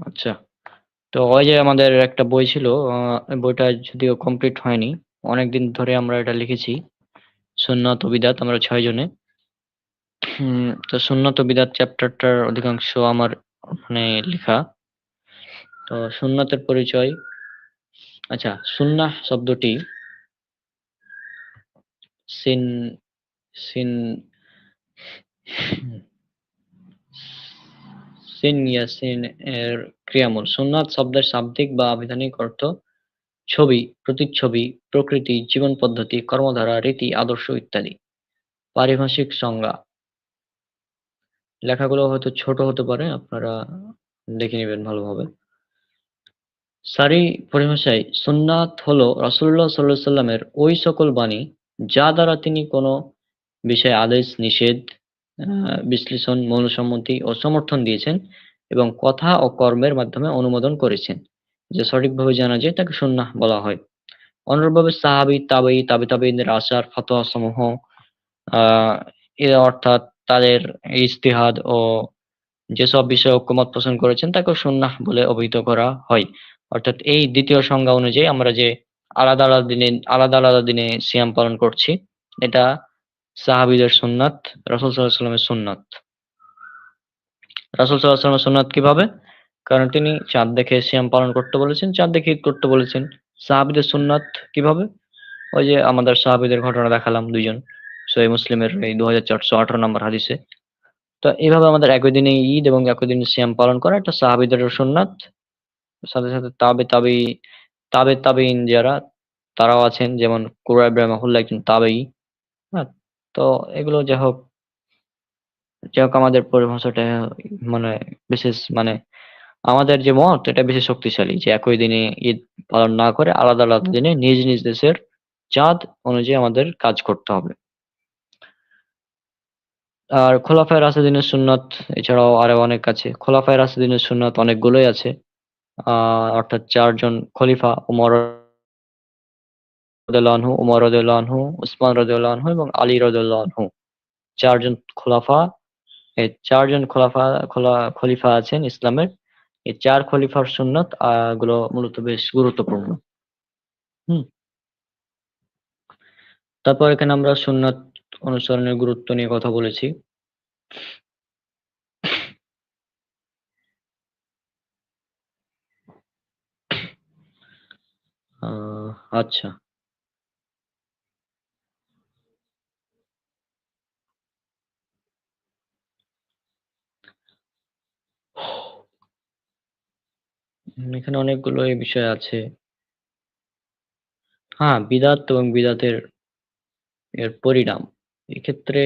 আচ্ছা, তো ওই যে আমাদের একটা বই ছিল, বইটা যদিও কমপ্লিট হয়নি, অনেকদিন ধরে আমরা এটা লিখেছি, সুন্নাত ও বিদআত, আমরা 6 জনে। তো সুন্নাত ও বিদআত চ্যাপ্টারটার অধিকাংশ আমার মানে লেখা। তো সুন্নাতের পরিচয়। আচ্ছা, সুন্নাহ শব্দটি সিন সিন সিন ইয়াসিন এর ক্রিয়ামূল। সুন্নাত শব্দের শাব্দিক বা আবিধানিক অর্থ ছবি, প্রতিচ্ছবি, প্রকৃতি, জীবন পদ্ধতি, কর্মধারা, রীতি, আদর্শ ইত্যাদি। পারিভাষিক সংজ্ঞা। লেখাগুলো হয়তো ছোট হতে পারে, আপনারা দেখে নেবেন ভালোভাবে। সারি পরিভাষায় সুন্নাত হলো রাসূলুল্লাহ সাল্লাল্লাহু আলাইহি সাল্লামের ওই সকল বাণী যা দ্বারা তিনি কোনো বিষয়ে আদেশ, নিষেধ, বিশ্লেষণ, মৌলসম্মতি ও সমর্থন দিয়েছেন এবং কথা ও কর্মের মাধ্যমে অনুমোদন করেছেন। যে সঠিকভাবে জানা যায় তাকে সুন্নাহ বলা হয়। অনুরূপভাবে সাহাবী, তাবেঈ, তাবেঈদের আসার, ফতোয়া সমূহ, আহ এ অর্থাৎ তাদের ইজতিহাদ ও যেসব বিষয়ে ঐকমত্য পোষণ করেছেন তাকেও সুন্নাহ বলে অভিহিত করা হয়। অর্থাৎ এই দ্বিতীয় সংজ্ঞা অনুযায়ী আমরা যে আলাদা আলাদা দিনে সিয়াম পালন করছি, এটা সাহাবীদের সুন্নাত, রাসূল সাল্লাল্লাহু আলাইহি ওয়াসাল্লামের সুন্নাত। রাসূল সাল্লাল্লাহু আলাইহি ওয়াসাল্লামের সুন্নাত কিভাবে? কারণ তিনি চাঁদ দেখে সিয়াম পালন করতে বলেছেন, চাঁদ দেখে ঈদ করতে বলেছেন। সাহাবীদের সুন্নাত কিভাবে? ওই যে আমাদের সাহাবীদের ঘটনা দেখালাম 2 জন, সহিহ মুসলিমের এই 2418 নম্বর হাদিসে। তো এইভাবে আমাদের একই দিনে ঈদ এবং একই দিনে সিয়াম পালন করা এটা সাহাবীদের সুন্নাত। সাথে সাথে তাবে তাবেইন যারা, তারাও আছেন, যেমন কুরাইব রাহিমাহুল্লাহ একজন তাবেঈ। হ্যাঁ, তো এগুলো যাই হোক আমাদের পরিভাষাটা মানে বিশেষ আমাদের যে মত এটা বেশি শক্তিশালী যে একই দিনে ঈদ পালন না করে আলাদা আলাদা দিনে নিজ নিজ দেশের চাঁদ অনুযায়ী আমাদের কাজ করতে হবে। আর খোলাফায়ে রাশিদিনের সুন্নাত এছাড়াও আরো অনেক আছে। খোলাফায়ে রাশিদিনের সুন্নাত অনেকগুলোই আছে। অর্থাৎ ৪ জন খলিফা ওমর রাদিয়াল্লাহু আনহু, উমর রাদিয়াল্লাহু আনহু, উসমান রাদিয়াল্লাহু আনহু এবং আলী রাদিয়াল্লাহু আনহু। ৪ জন খোলাফা, এই ৪ জন খলিফা আছেন ইসলামের। এই ৪ খলিফার সুন্নাত গুলো মূলত বেশ গুরুত্বপূর্ণ। হুম? তারপর এখানে আমরা সুন্নাত অনুসরণের গুরুত্ব নিয়ে কথা বলেছি। আচ্ছা। এখানে অনেকগুলো এই বিষয় আছে। হ্যাঁ, বিদআত এবং বিদআতের এর পরিণাম। এক্ষেত্রে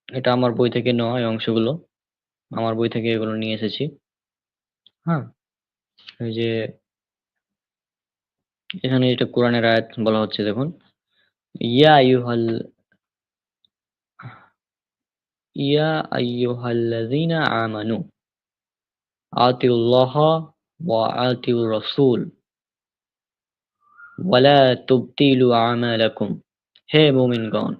এটা আমার বই থেকে নেওয়া এই অংশগুলো। আমার বই থেকে এগুলো নিয়ে এসেছি। হ্যাঁ? এই যে এখানে এটা কোরআনের আয়াত বলা হচ্ছে দেখুন। ইয়া আইয়ুহাল ইয়া আইয়ুহাল্লাযীনা আমানু আতিউল্লাহা ওয়া আতিউর রাসূল ওয়া লা তুবতিলু আমালাকুম। হে মুমিনগণ,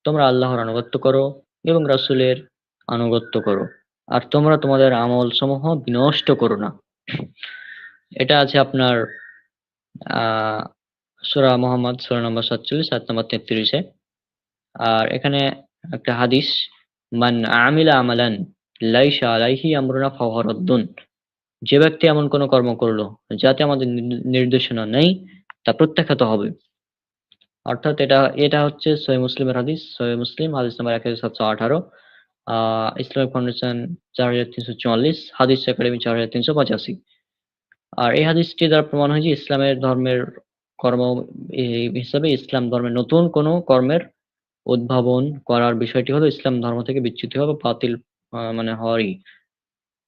তোমরা আল্লাহর আনুগত্য করো এবং রাসূলের আনুগত্য করো। আর তোমরা তোমাদের আমলসমূহ বিনষ্ট করো না। এটা আছে আপনার আ সূরা মুহাম্মদ সূরা নম্বর ৪৭ আয়াত নম্বর ৩৩ এ। আর এখানে একটা হাদিস, মান আমিলা আমালান লাইসা আলাইহি আমরুনা ফাহুয়া রাদ্দুন। যে ব্যক্তি এমন কোন কর্ম করলো যাতে আমাদের নির্দেশনা নেই, তা প্রত্যাখ্যাত হবে। অর্থাৎ এটা হচ্ছে সহিহ মুসলিমের হাদিস। সহিহ মুসলিম হাদিস নাম্বার ১৭১৮, ইসলামিক ফাউন্ডেশন ৪৩৪৪, হাদিস একাডেমি ৪৩৮৫। আর এই হাদিসটি দ্বারা প্রমাণ হয় যে ইসলামের ধর্মের কর্ম হিসাবে ইসলাম ধর্মের নতুন কোন কর্মের উদ্ভাবন করার বিষয়টি হলো ইসলাম ধর্ম থেকে বিচ্যুতি হওয়া বা বাতিল মানে হওয়ারই।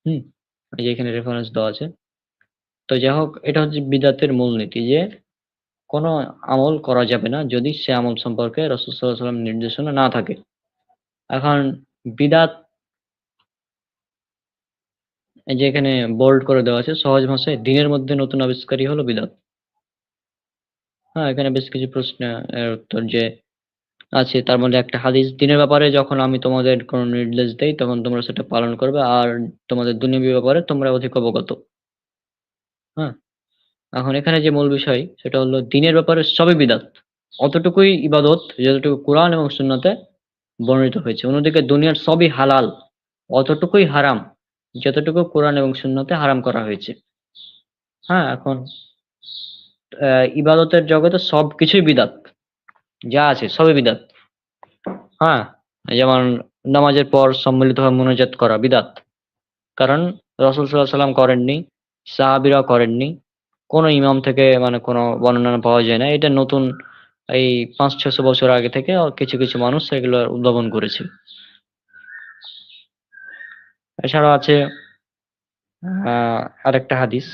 হুম? এই যে এখানে রেফারেন্স দেওয়া আছে। তো যাই হোক, এটা হচ্ছে বিদআতের মূলনীতি যে কোন আমল করা যাবে না যদি সে আমল সম্পর্কে রাসূল সাল্লাল্লাহু আলাইহি ওয়াসাল্লামের নির্দেশনা না থাকে। এখন বিদআত, এই যে এখানে বোল্ড করে দেওয়া আছে সহজ ভাষায়, দ্বীনের মধ্যে নতুন আবিষ্কারই হলো বিদআত। হ্যাঁ, এখানে বেশ কিছু প্রশ্নের উত্তর যে আছে, তার মধ্যে একটা হাদিস, দ্বীনের ব্যাপারে যখন আমি তোমাদের কোন নির্দেশ দেই তখন তোমরা সেটা পালন করবে আর তোমাদের দুনিয়াবী ব্যাপারে তোমরা অধিক অবগত। হ্যাঁ? এখন এখানে যে মূল বিষয় সেটা হলো দ্বীনের ব্যাপারে সবই বিদআত। অতটুকুই ইবাদত যতটুকু কোরআন এবং সুন্নাতে বর্ণিত হয়েছে। অন্যদিকে দুনিয়ার সবই হালাল, অতটুকুই হারাম যতটুকু কোরআন এবং সুন্নাতে হারাম করা হয়েছে। হ্যাঁ? এখন ইবাদতের জগতে সবকিছুই বিদআত। যা আছে সবই বিদআত। হ্যাঁ? যেমন নামাজের পর সম্মিলিতভাবে মুনাজাত করা বিদআত। কারণ রাসূল সাল্লাল্লাহু আলাইহি ওয়াসাল্লাম করেননি, সাহাবীরাও করেননি। কোন ইমাম থেকে মানে কোন বর্ণনা পাওয়া যায় না। এটা নতুন এই ৫০০-৬০০ বছর আগে থেকে কিছু, কিছু মানুষ এগুলো উদ্ভাবন করেছে। এছাড়াও আছে আ আরেকটা হাদিস,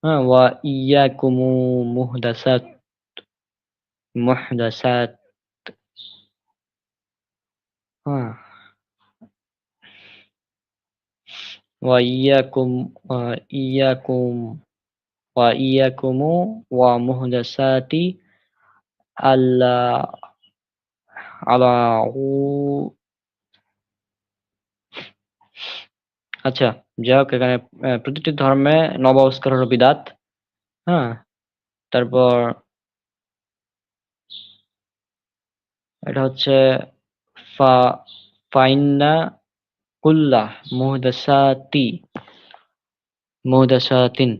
হ্যাঁ? ওয়া ইয়াকুমু মুহদাসাত, হ্যাঁ? ওয়া ইয়াকুম আ ইয়াকুম ওয়া ইয়াকুমু ওয়া মুহদাসাতি আল্লা আলাউ আচ্ছা, যাই হোক এখানে প্রতিটি ধর্মে নব আবিষ্কার হলো বিদআত। হ্যাঁ? তারপর এটা হচ্ছে ফা ফাইন্না কুল্লা মুহদাসাতি মুহদাসাতিন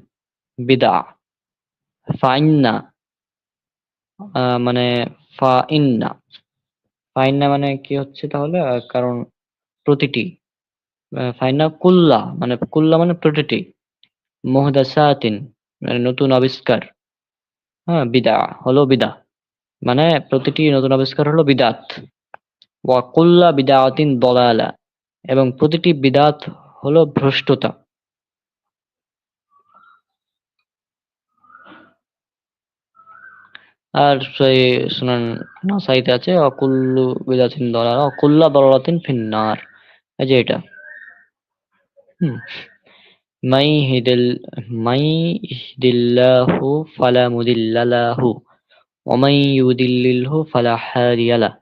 বিদআহ। ফাইন্না মানে ফাইন্না, ফাইন্না মানে কি হচ্ছে তাহলে? কারণ প্রতিটি, ফাইন্না কুল্লা মানে কুল্লা মানে প্রতিটি, মুহদাসাতিন মানে নতুন আবিষ্কার, হ্যাঁ? বিদআহ হলো বিদআহ। মানে প্রতিটি নতুন আবিষ্কার হলো বিদআত। ওয়া কুল্লা বিদআতিন দলালা, এবং প্রতিটি বিদআত হলো ভ্রষ্টতা। আর সেই সুনান নাসাইতে আছে অকুল্লু বিদাতিন দলালা অকুল্লা দলালাতিন ফিন্নার, এই যে এটা। হুম। মাই হিদিল মাই ইহদিল্লাহু ফালা মুদিল্লা লাহু ওয়া মাই ইউদিল্লিলহু ফালা হাদিয়া লাহ।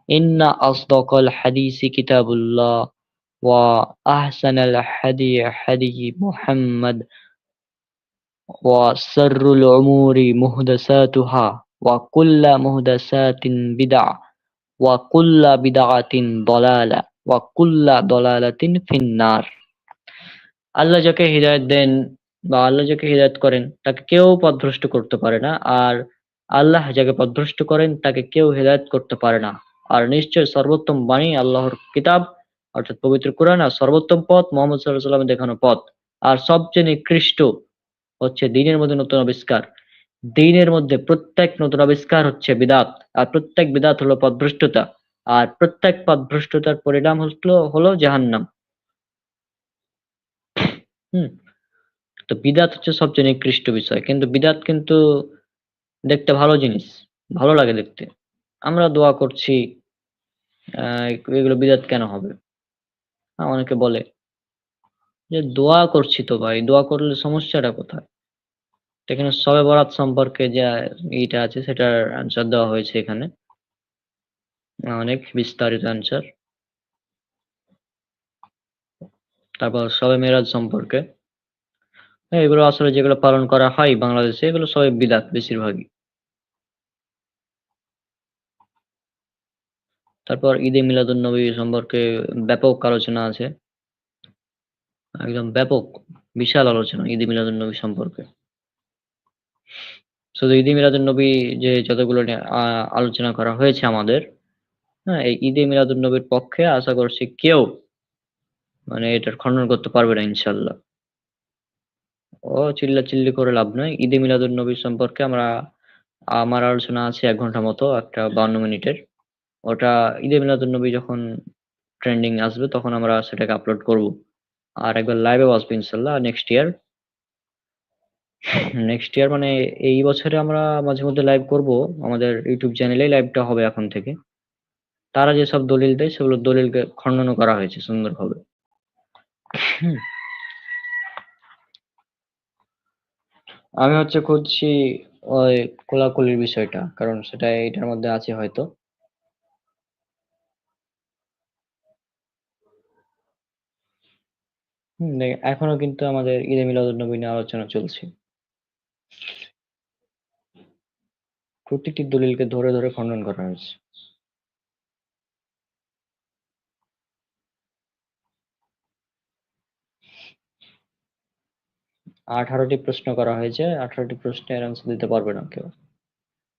ইন্না আসদাকাল হাদিসি কিতাবুল্লাহ ওয়া আহসানাল হাদি হাদি মুহাম্মাদ ওয়া শাররুল উমুরি মুহদাসাতুহা ওয়া কুল্লা মুহদাসাতিন বিদআহ ওয়া কুল্লা বিদআতিন দালালা ওয়া কুল্লা দালালাতিন ফিন্নার। আল্লাহ যাকে হিদায়াত দেন বা আল্লাহ যাকে হিদায়াত করেন তাকে কেউ পথভ্রষ্ট করতে পারে না। আর আল্লাহ যাকে পথভ্রষ্ট করেন তাকে কেউ হিদায়াত করতে পারে না। আর নিশ্চয় সর্বোত্তম বাণী আল্লাহর কিতাব অর্থাৎ পবিত্র কোরআন, আর সর্বোত্তম পথ মুহাম্মদ সাল্লাল্লাহু আলাইহি ওয়াসাল্লামের দেখানো পথ। আর সবচেয়ে নিকৃষ্ট হচ্ছে দ্বীনের মধ্যে নতুন আবিষ্কার। দ্বীনের মধ্যে প্রত্যেক নতুন আবিষ্কার হচ্ছে বিদআত। আর প্রত্যেক বিদআত হলো পথভ্রষ্টতা। আর প্রত্যেক পথভ্রষ্টতার পরিণাম হলো জাহান্নাম। হুম। তো বিদআত হচ্ছে সবচেয়ে নিকৃষ্ট বিষয়। কিন্তু বিদআত কিন্তু দেখতে ভালো জিনিস। ভালো লাগে দেখতে। আমরা দোয়া করছি, আ এগুলো বিদআত কেন হবে? অনেকে বলে যে দোয়া করছি তো ভাই, দোয়া করলে সমস্যাটা কোথায়? এখানে শবে বরাত সম্পর্কে যে ইটা আছে সেটার আনসার দেওয়া হয়েছে এখানে। অনেক বিস্তারিত আনসার। তারপর শবে মেরাজ সম্পর্কে। হ্যাঁ, এগুলো আসলে যেগুলো পালন করা হয় বাংলাদেশে এগুলো সবই বিদআত বেশিরভাগই। তারপর ঈদে মিলাদুন্নবী সম্পর্কে ব্যাপক আলোচনা আছে। একদম ব্যাপক বিশাল আলোচনা ঈদে মিলাদুন্নবী সম্পর্কে। শুধু ঈদে মিলাদুন্নবী যে যতগুলো নিয়ে আলোচনা করা হয়েছে আমাদের, হ্যাঁ? এই ঈদে মিলাদুন্নবীর পক্ষে আশা করছি কেউ মানে এটার খণ্ডন করতে পারবে না ইনশাআল্লাহ। চিল্লাচিল্লি করে লাভ নাই। ঈদে মিলাদুন্নবী সম্পর্কে আমার আলোচনা আছে ১ ঘন্টা মতো, একটা ৫২ মিনিটের। ওটা ঈদে মিলাদুন্নবী যখন ট্রেন্ডিং আসবে তখন আমরা সেটাকে আপলোড করব। আর একবার লাইভেও আসবে ইনশাআল্লাহ নেক্সট ইয়ার। নেক্সট ইয়ার মানে এই বছরে আমরা মাঝে মধ্যে লাইভ করব। আমাদের ইউটিউব চ্যানেলেই লাইভটা হবে এখন থেকে। তারা যেসব দলিল দেয় সেগুলো দলিলকে খণ্ডনও করা হয়েছে সুন্দরভাবে। হুম। আমি হচ্ছে খুঁজছি ওই কোলাকুলির বিষয়টা। কারণ সেটা এটার মধ্যে আছে হয়তো। এখনো কিন্তু আমাদের ঈদে মিলাদুন্নবী নিয়ে আলোচনা চলছে। প্রতিটি দলিলকে ধরে, ধরে খণ্ডন করা হয়েছে। ১৮ টি প্রশ্ন করা হয়েছে। ১৮ টি প্রশ্নের অ্যান্সার দিতে পারবে না কেউ।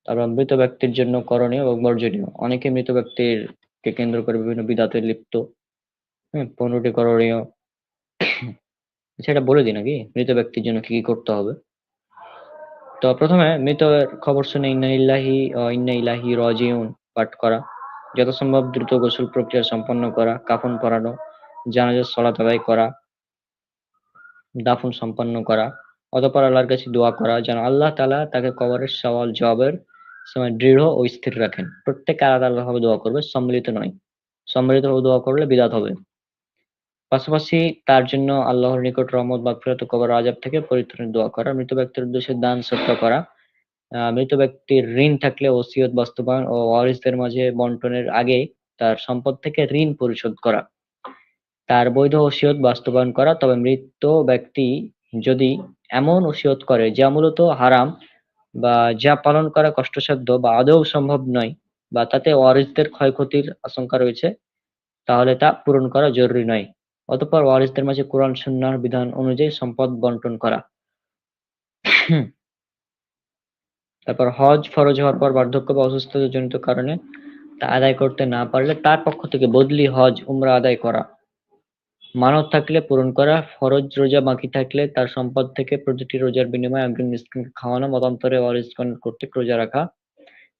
তারপর মৃত ব্যক্তির জন্য করণীয় এবং বর্জনীয়। অনেকে মৃত ব্যক্তিরকে কেন্দ্র করে বিভিন্ন বিদআতে লিপ্ত। ১৫ টি করণীয়। সেটা বলে দিই নাকি? মৃত ব্যক্তির জন্য কি, কি করতে হবে? তো ১ম এ মৃতের খবর শুনে ইন্না লিল্লাহি ওয়া ইন্না ইলাইহি রাজিউন পাঠ করা। যথাসম্ভব দ্রুত গোসল প্রক্রিয়া সম্পন্ন করা, কাফন পরানো, জানাজার সলাত আদায় করা, দাফন সম্পন্ন করা। অতঃপর আল্লাহর কাছে দোয়া করা যেন আল্লাহ তাআলা তাকে কবরের সওয়াল জবাবের সময় দৃঢ় ও স্থির রাখেন। প্রত্যেকে আলাদা আলাদাভাবে দোয়া করবে, সম্মিলিত নয়। সম্মিলিতভাবে দোয়া করলে বিদআত হবে। পাশাপাশি তার জন্য আল্লাহর নিকট রহমত, মাগফিরাত ও কবরের আযাব থেকে পরিত্রাণের দোয়া করা, মৃত ব্যক্তির উদ্দেশ্যে দান সদকা করা, মৃত ব্যক্তির ঋণ থাকলে ওসিয়ত বাস্তবায়ন ও ওয়ারিসদের মাঝে বন্টনের আগে তার সম্পদ থেকে ঋণ পরিশোধ করা, তার বৈধ ওসিয়ত বাস্তবায়ন করা। তবে মৃত ব্যক্তি যদি এমন ওসিয়ত করে যা মূলত হারাম বা যা পালন করা কষ্টসাধ্য বা আদৌ সম্ভব নয় বা তাতে ওয়ারিসদের ক্ষয়ক্ষতির আশঙ্কা রয়েছে, তাহলে তা পূরণ করা জরুরি নয়। অতঃপর ওয়ারিসদের মাঝে কুরআন সুন্নাহর বিধান অনুযায়ী সম্পদ বন্টন করা। তারপর হজ ফরজ হওয়ার পর বার্ধক্য বা অসুস্থতাজনিত কারণে তা আদায় করতে না পারলে তার পক্ষ থেকে বদলি হজ, উমরা আদায় করা। মানত থাকলে পূরণ করা, ফরজ রোজা বাকি থাকলে তার সম্পদ থেকে প্রতিটি রোজার বিনিময়ে একজন মিসকিনকে খাওয়ানো, মতান্তরে ওয়ারিসগণ কর্তৃক রোজা রাখা।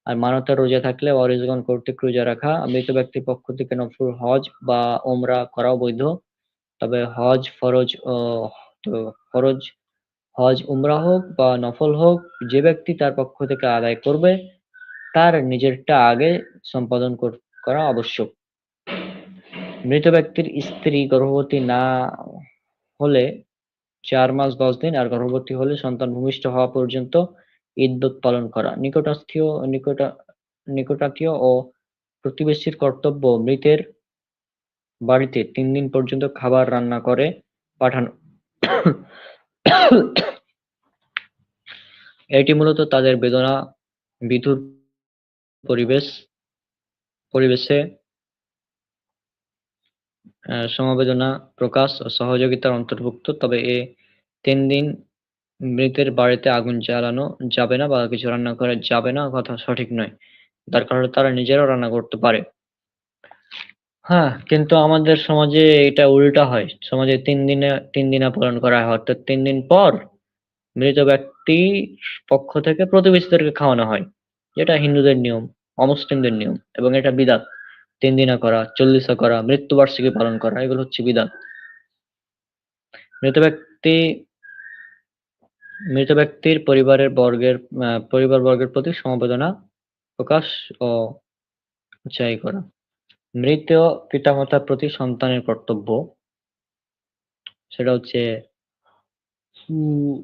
আর মানতের রোজা থাকলে ওয়ারিসগণ কর্তৃক রোজা রাখা। মৃত ব্যক্তির পক্ষ থেকে নফল হজ বা উমরা করাও বৈধ। তবে হজ ফরজ ও তো ফরজ হজ উমরা হোক বা নফল হোক, যে ব্যক্তি তার পক্ষ থেকে আদায় করবে তার নিজেরটা আগে সম্পাদন করা আবশ্যক। মৃত ব্যক্তির স্ত্রী গর্ভবতী না হলে 4 মাস 10 দিন, আর গর্ভবতী হলে সন্তান ভূমিষ্ঠ হওয়া পর্যন্ত ইদ্যত পালন করা। নিকটাত্মীয় ও প্রতিবেশীর কর্তব্য মৃতের বাড়িতে 3 দিন পর্যন্ত খাবার রান্না করে পাঠানো। এটি মূলত তাদের বেদনা বিধুর পরিবেশে সমবেদনা প্রকাশ ও সহযোগিতার অন্তর্ভুক্ত। তবে এ 3 দিন মৃতের বাড়িতে আগুন জ্বালানো যাবে না বা কিছু রান্না করা যাবে না কথা সঠিক নয়। দরকার হলে তারা নিজেরাও রান্না করতে পারে। হ্যাঁ, কিন্তু আমাদের সমাজে এটা উল্টা হয়। সমাজে 3 দিনা পালন করা হয়। অর্থাৎ 3 দিন পর মৃত ব্যক্তির পক্ষ থেকে প্রতিবেশীদেরকে খাওয়ানো হয়। যেটা হিন্দুদের নিয়ম, অমুসলিমদের নিয়ম এবং এটা বিদআত। 3 দিনা করা, 40 করা, মৃত্যুবার্ষিকী পালন করা এগুলো হচ্ছে বিদআত। মৃত ব্যক্তি মৃত ব্যক্তির পরিবারবর্গের প্রতি সমবেদনা প্রকাশ ও উৎসাহী করা। মৃত পিতামাতার প্রতি সন্তানের কর্তব্য সেটা হচ্ছে উম,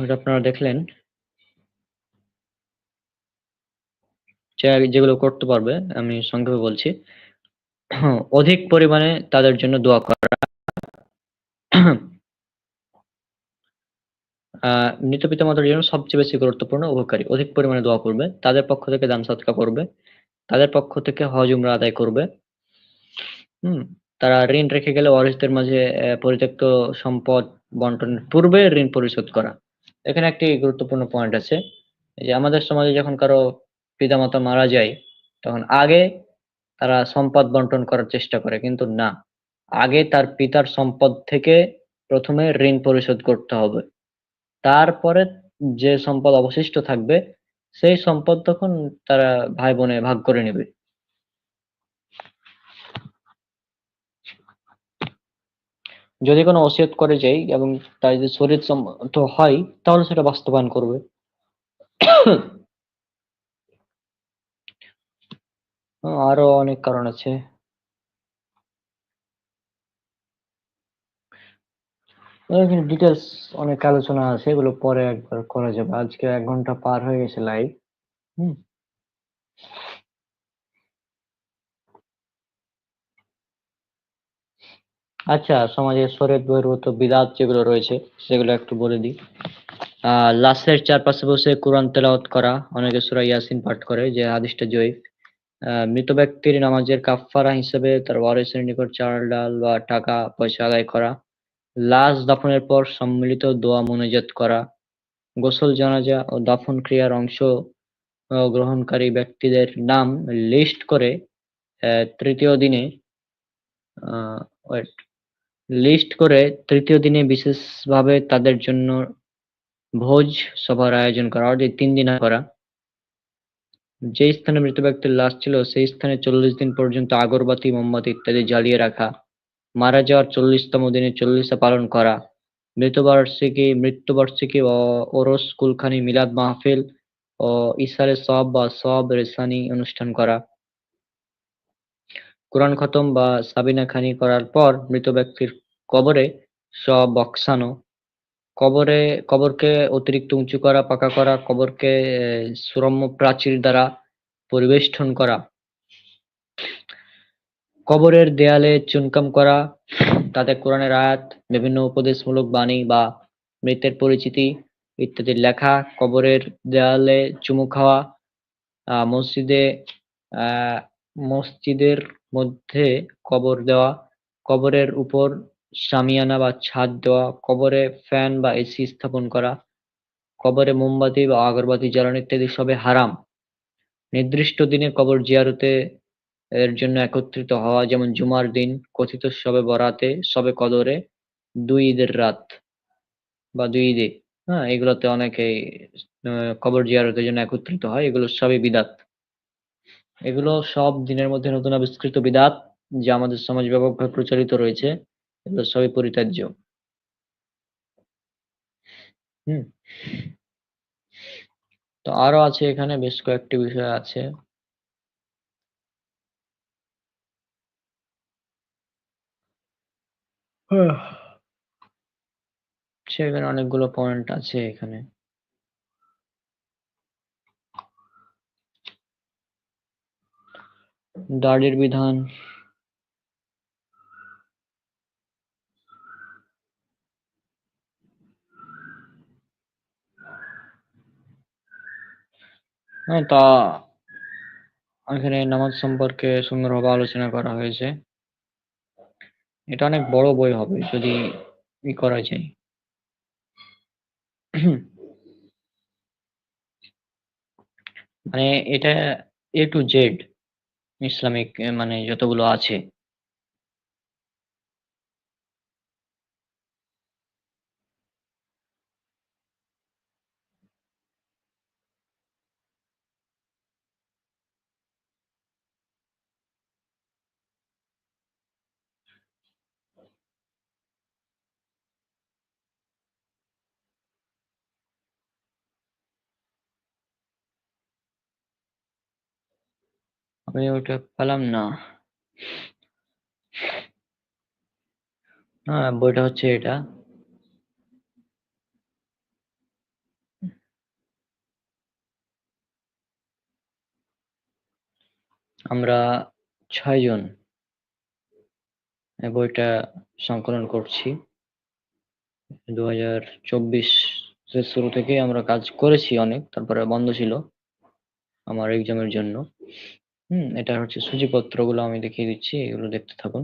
এটা আপনারা দেখলেন যেগুলো করতে পারবে আমি সংক্ষেপে বলছি। অধিক পরিমাণে তাদের জন্য দোয়া করা। মৃত পিতামাতার জন্য সবচেয়ে বেশি গুরুত্বপূর্ণ উপকারী। অধিক পরিমাণে দোয়া করবে, তাদের পক্ষ থেকে দান সদকা করবে, তাদের পক্ষ থেকে হজ উমরা আদায় করবে। হুম, তারা ঋণ রেখে গেলে ওয়ারিসদের মাঝে পরিত্যক্ত সম্পদ বন্টনের পূর্বে ঋণ পরিশোধ করা। এখানে একটি গুরুত্বপূর্ণ পয়েন্ট আছে, এই যে আমাদের সমাজে যখন কারো পিতামাতা মারা যায় তখন আগে তারা সম্পদ বন্টন করার চেষ্টা করে, কিন্তু না, আগে তার পিতার সম্পদ থেকে প্রথমে ঋণ পরিশোধ করতে হবে, তারপরে যে সম্পদ অবশিষ্ট থাকবে সেই সম্পদ তখন তারা ভাই বোনে ভাগ করে নেবে। যদি কোনো ওসিয়ত করে যাই এবং তার যদি শরীর সম্মত হয় তাহলে সেটা বাস্তবায়ন করবে। আরো অনেক কারণ আছে। এখানে ডিটেলস অনেক আলোচনা আছে, এগুলো পরে একবার করা যাবে। আজকে 1 ঘন্টা পার হয়ে গেছে লাইভ। হুম। আচ্ছা, সমাজের শরীয়ত বহির্ভূত বিদআত যেগুলো রয়েছে সেগুলো একটু বলে দিই। লাশের চারপাশে বসে কোরআন তেলাওয়াত করা, অনেকে সূরা ইয়াসিন পাঠ করে, যে হাদিসটা জয়ীফ। মৃত ব্যক্তির নামাজের কাফফারা হিসেবে তার ওয়ারিসের নিকট চাল ডাল বা টাকা পয়সা আদায় করা। লাশ দাফনের পর সম্মিলিত দোয়া মোনাজাত করা। গোসল জানাজা ও দাফন ক্রিয়ার অংশ গ্রহণকারী ব্যক্তিদের নাম লিস্ট করে তৃতীয় দিনে আহ, wait, লিস্ট করে তৃতীয় দিনে বিশেষভাবে তাদের জন্য ভোজ সভার আয়োজন করা, অর্থাৎ 3 দিনা করা। যে স্থানে মৃত ব্যক্তির লাশ ছিল সেই স্থানে 40 দিন পর্যন্ত আগরবাতি মোমবাতি ইত্যাদি জ্বালিয়ে রাখা। মারা যাওয়ার 40তম দিনে 40 পালন করা। মৃত্যুবার্ষিকী ও ওরস কুলখানি মিলাদ মাহফিল ও ইসারে সওয়াব বা সওয়াব রেসানি অনুষ্ঠান করা। কোরআন খতম বা সাবিনা খানি করার পর মৃত ব্যক্তির কবরে শব বক্সানো। কবরকে অতিরিক্ত উঁচু করা, পাকা করা, কবরকে সুরম্য প্রাচীর দ্বারা পরিবেষ্টন করা। কবরের দেয়ালে চুনকাম করা, তাতে কোরআনের আয়াত, বিভিন্ন উপদেশমূলক বাণী বা মৃতের পরিচিতি ইত্যাদি লেখা। কবরের দেয়ালে চুমু খাওয়া। আহ মসজিদে আহ মসজিদের মধ্যে কবর দেওয়া। কবরের উপর শামিয়ানা বা ছাদ দেওয়া। কবরে ফ্যান বা এসি স্থাপন করা। কবরে মোমবাতি বা আগরবাতি জ্বালানো ইত্যাদি সবে হারাম। নির্দিষ্ট দিনে কবর জিয়ারতে এর জন্য একত্রিত হওয়া, যেমন জুমার দিন, কথিত শবে বরাতে, শবে কদরে, 2 ঈদের রাত বা 2 ঈদে। হ্যাঁ, এগুলোতে অনেকেই কবর জিয়ারতের জন্য একত্রিত হয়, এগুলো সবই বিদাত। এগুলো সব দিনের মধ্যে নতুন আবিষ্কৃত বিদআত যা আমাদের সমাজে ব্যাপকভাবে প্রচলিত রয়েছে। এগুলো সবই পরিত্যাজ্য। হুম। তো আরো আছে এখানে বেশ কয়েকটি বিষয় আছে। সেখানে অনেকগুলো পয়েন্ট আছে এখানে। দাড়ির বিধান। হ্যাঁ, তা এখানে নামাজ সম্পর্কে সুন্দরভাবে আলোচনা করা হয়েছে। এটা অনেক বড় বই হবে যদি করা যায়। মানে এটা এ টু জেড ইসলামিক মানে যতগুলো আছে। আমি ওটা পেলাম না। হ্যাঁ, বইটা হচ্ছে এটা। আমরা ৬ জন এই বইটা সংকলন করছি। ২০২৪ এর শুরু থেকেই আমরা কাজ করেছি অনেক। তারপরে বন্ধ ছিল আমার এক্সামের জন্য। এটা হচ্ছে সূচিপত্রগুলো আমি দেখিয়ে দিচ্ছি। এগুলো দেখতে থাকুন।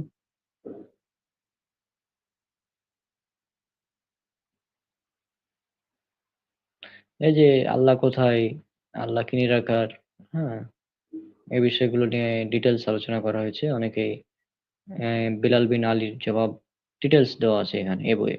এই যে আল্লাহ কোথায়? আল্লাহ কি নিরাকার? হ্যাঁ? এই বিষয়গুলো নিয়ে ডিটেইলস আলোচনা করা হয়েছে। অনেকেই বিলাল বিন আলীর জবাব ডিটেইলস দেওয়া আছে এখানে এই বইয়ে।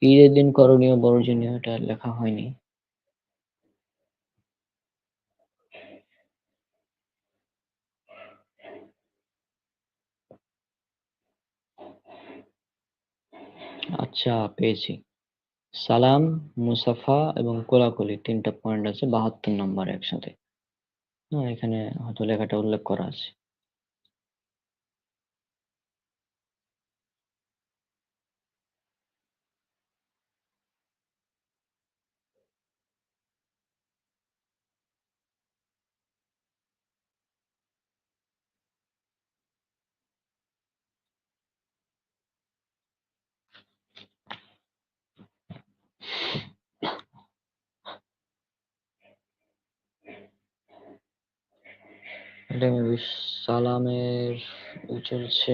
ঈদের দিন করণীয় বর্জনীয় এটা লেখা হয়নি। আচ্ছা, পেয়েছি। সালাম, মুসাফা এবং কোলাকুলি ৩ টা পয়েন্ট আছে ৭২ নম্বরে একসাথে। এখানে হয়তো লেখাটা উল্লেখ করা আছে। এটা মেবি সালামের চলছে।